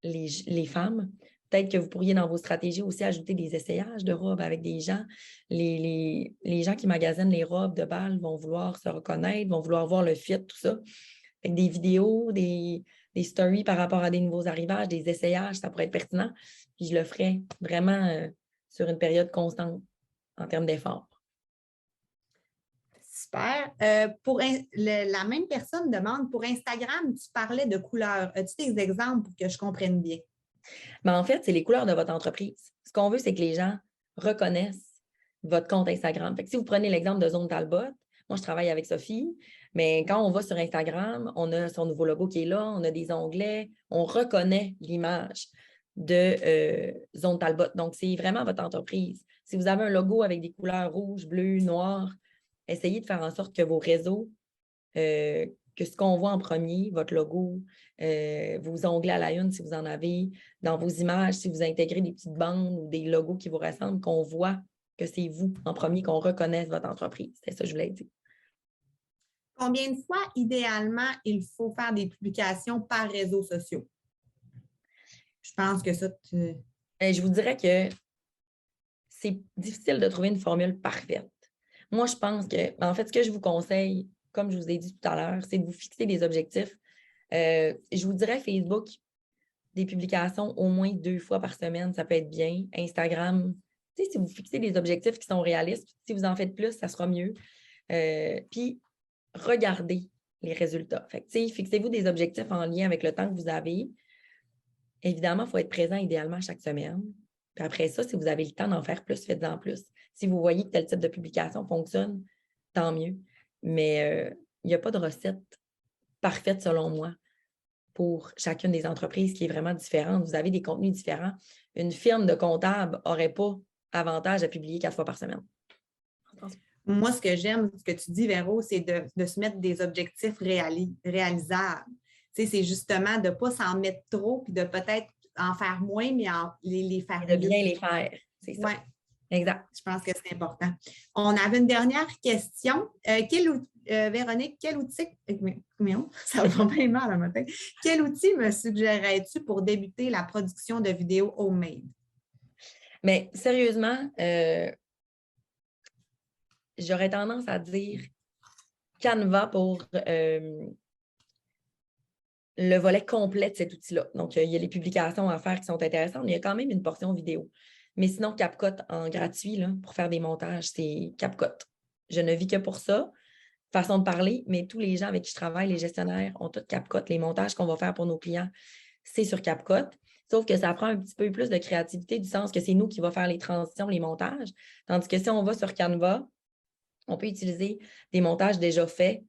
les femmes. Peut-être que vous pourriez, dans vos stratégies, aussi ajouter des essayages de robes avec des gens. Les gens qui magasinent les robes de bal vont vouloir se reconnaître, vont vouloir voir le fit, tout ça. Avec des vidéos, des stories par rapport à des nouveaux arrivages, des essayages, ça pourrait être pertinent. Puis je le ferais vraiment sur une période constante en termes d'efforts. Super. La même personne demande, pour Instagram, tu parlais de couleurs. As-tu des exemples pour que je comprenne bien? Mais en fait, c'est les couleurs de votre entreprise. Ce qu'on veut, c'est que les gens reconnaissent votre compte Instagram. Fait que si vous prenez l'exemple de Zone Talbot, moi, je travaille avec Sophie, mais quand on va sur Instagram, on a son nouveau logo qui est là, on a des onglets, on reconnaît l'image de Zone Talbot. Donc, c'est vraiment votre entreprise. Si vous avez un logo avec des couleurs rouges, bleues, noires, essayez de faire en sorte que vos réseaux, que ce qu'on voit en premier, votre logo, vos onglets à la une si vous en avez, dans vos images, si vous intégrez des petites bandes ou des logos qui vous ressemblent, qu'on voit que c'est vous en premier, qu'on reconnaisse votre entreprise. C'est ça que je voulais dire. Combien de fois, idéalement, il faut faire des publications par réseaux sociaux? Je pense que ça, Je vous dirais que c'est difficile de trouver une formule parfaite. Moi, je pense que, en fait, ce que je vous conseille, comme je vous ai dit tout à l'heure, c'est de vous fixer des objectifs. Je vous dirais Facebook, des publications au moins 2 fois par semaine, ça peut être bien. Instagram, si vous fixez des objectifs qui sont réalistes, si vous en faites plus, ça sera mieux. Puis, regardez les résultats. Fait que, fixez-vous des objectifs en lien avec le temps que vous avez. Évidemment, il faut être présent idéalement chaque semaine. Puis après ça, si vous avez le temps d'en faire plus, faites-en plus. Si vous voyez que tel type de publication fonctionne, tant mieux. Mais il n'y a pas de recette parfaite, selon moi, pour chacune des entreprises qui est vraiment différente. Vous avez des contenus différents. Une firme de comptable n'aurait pas avantage à publier 4 fois par semaine. Moi, ce que j'aime, ce que tu dis, Véro, c'est de se mettre des objectifs réalisables. C'est justement de ne pas s'en mettre trop puis de peut-être en faire moins, mais les faire de bien les faire, c'est ça. Ouais. Exact. Je pense que c'est important. On avait une dernière question. Véronique, quel outil, ça va bien mal le matin. Quel outil me suggérerais-tu pour débuter la production de vidéos homemade? Mais sérieusement, j'aurais tendance à dire Canva pour le volet complet de cet outil-là. Donc, il y a les publications à faire qui sont intéressantes, mais il y a quand même une portion vidéo. Mais sinon, CapCut en gratuit, là, pour faire des montages, c'est CapCut. Je ne vis que pour ça. Façon de parler, mais tous les gens avec qui je travaille, les gestionnaires, ont tout CapCut. Les montages qu'on va faire pour nos clients, c'est sur CapCut. Sauf que ça prend un petit peu plus de créativité, du sens que c'est nous qui va faire les transitions, les montages. Tandis que si on va sur Canva, on peut utiliser des montages déjà faits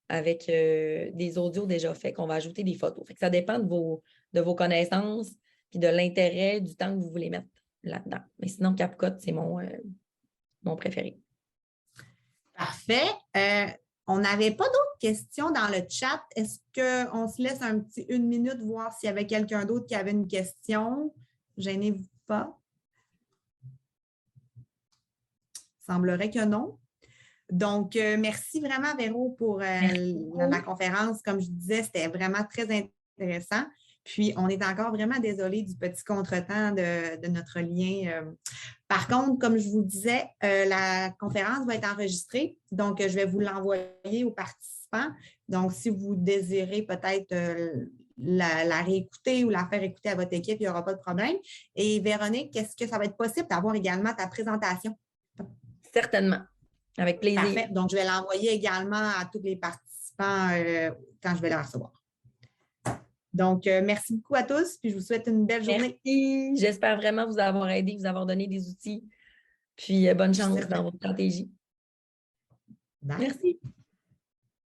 avec des audios déjà faits qu'on va ajouter des photos. Fait que ça dépend de vos connaissances et de l'intérêt, du temps que vous voulez mettre là-dedans. Mais sinon, CapCut, c'est mon préféré. Parfait. On n'avait pas d'autres questions dans le chat. Est-ce qu'on se laisse une minute voir s'il y avait quelqu'un d'autre qui avait une question? Gênez-vous pas. Il semblerait que non. Donc, merci vraiment, Véro, pour la conférence. Comme je disais, c'était vraiment très intéressant. Puis, on est encore vraiment désolé du petit contretemps de notre lien. Par contre, comme je vous disais, la conférence va être enregistrée. Donc, je vais vous l'envoyer aux participants. Donc, si vous désirez peut-être la réécouter ou la faire écouter à votre équipe, il n'y aura pas de problème. Et Véronique, est-ce que ça va être possible d'avoir également ta présentation? Certainement. Avec plaisir. Parfait. Donc, je vais l'envoyer également à tous les participants quand je vais la recevoir. Donc, merci beaucoup à tous, puis je vous souhaite une belle journée. Merci. J'espère vraiment vous avoir aidé, vous avoir donné des outils. Puis, bonne chance dans votre stratégie. Bye. Merci.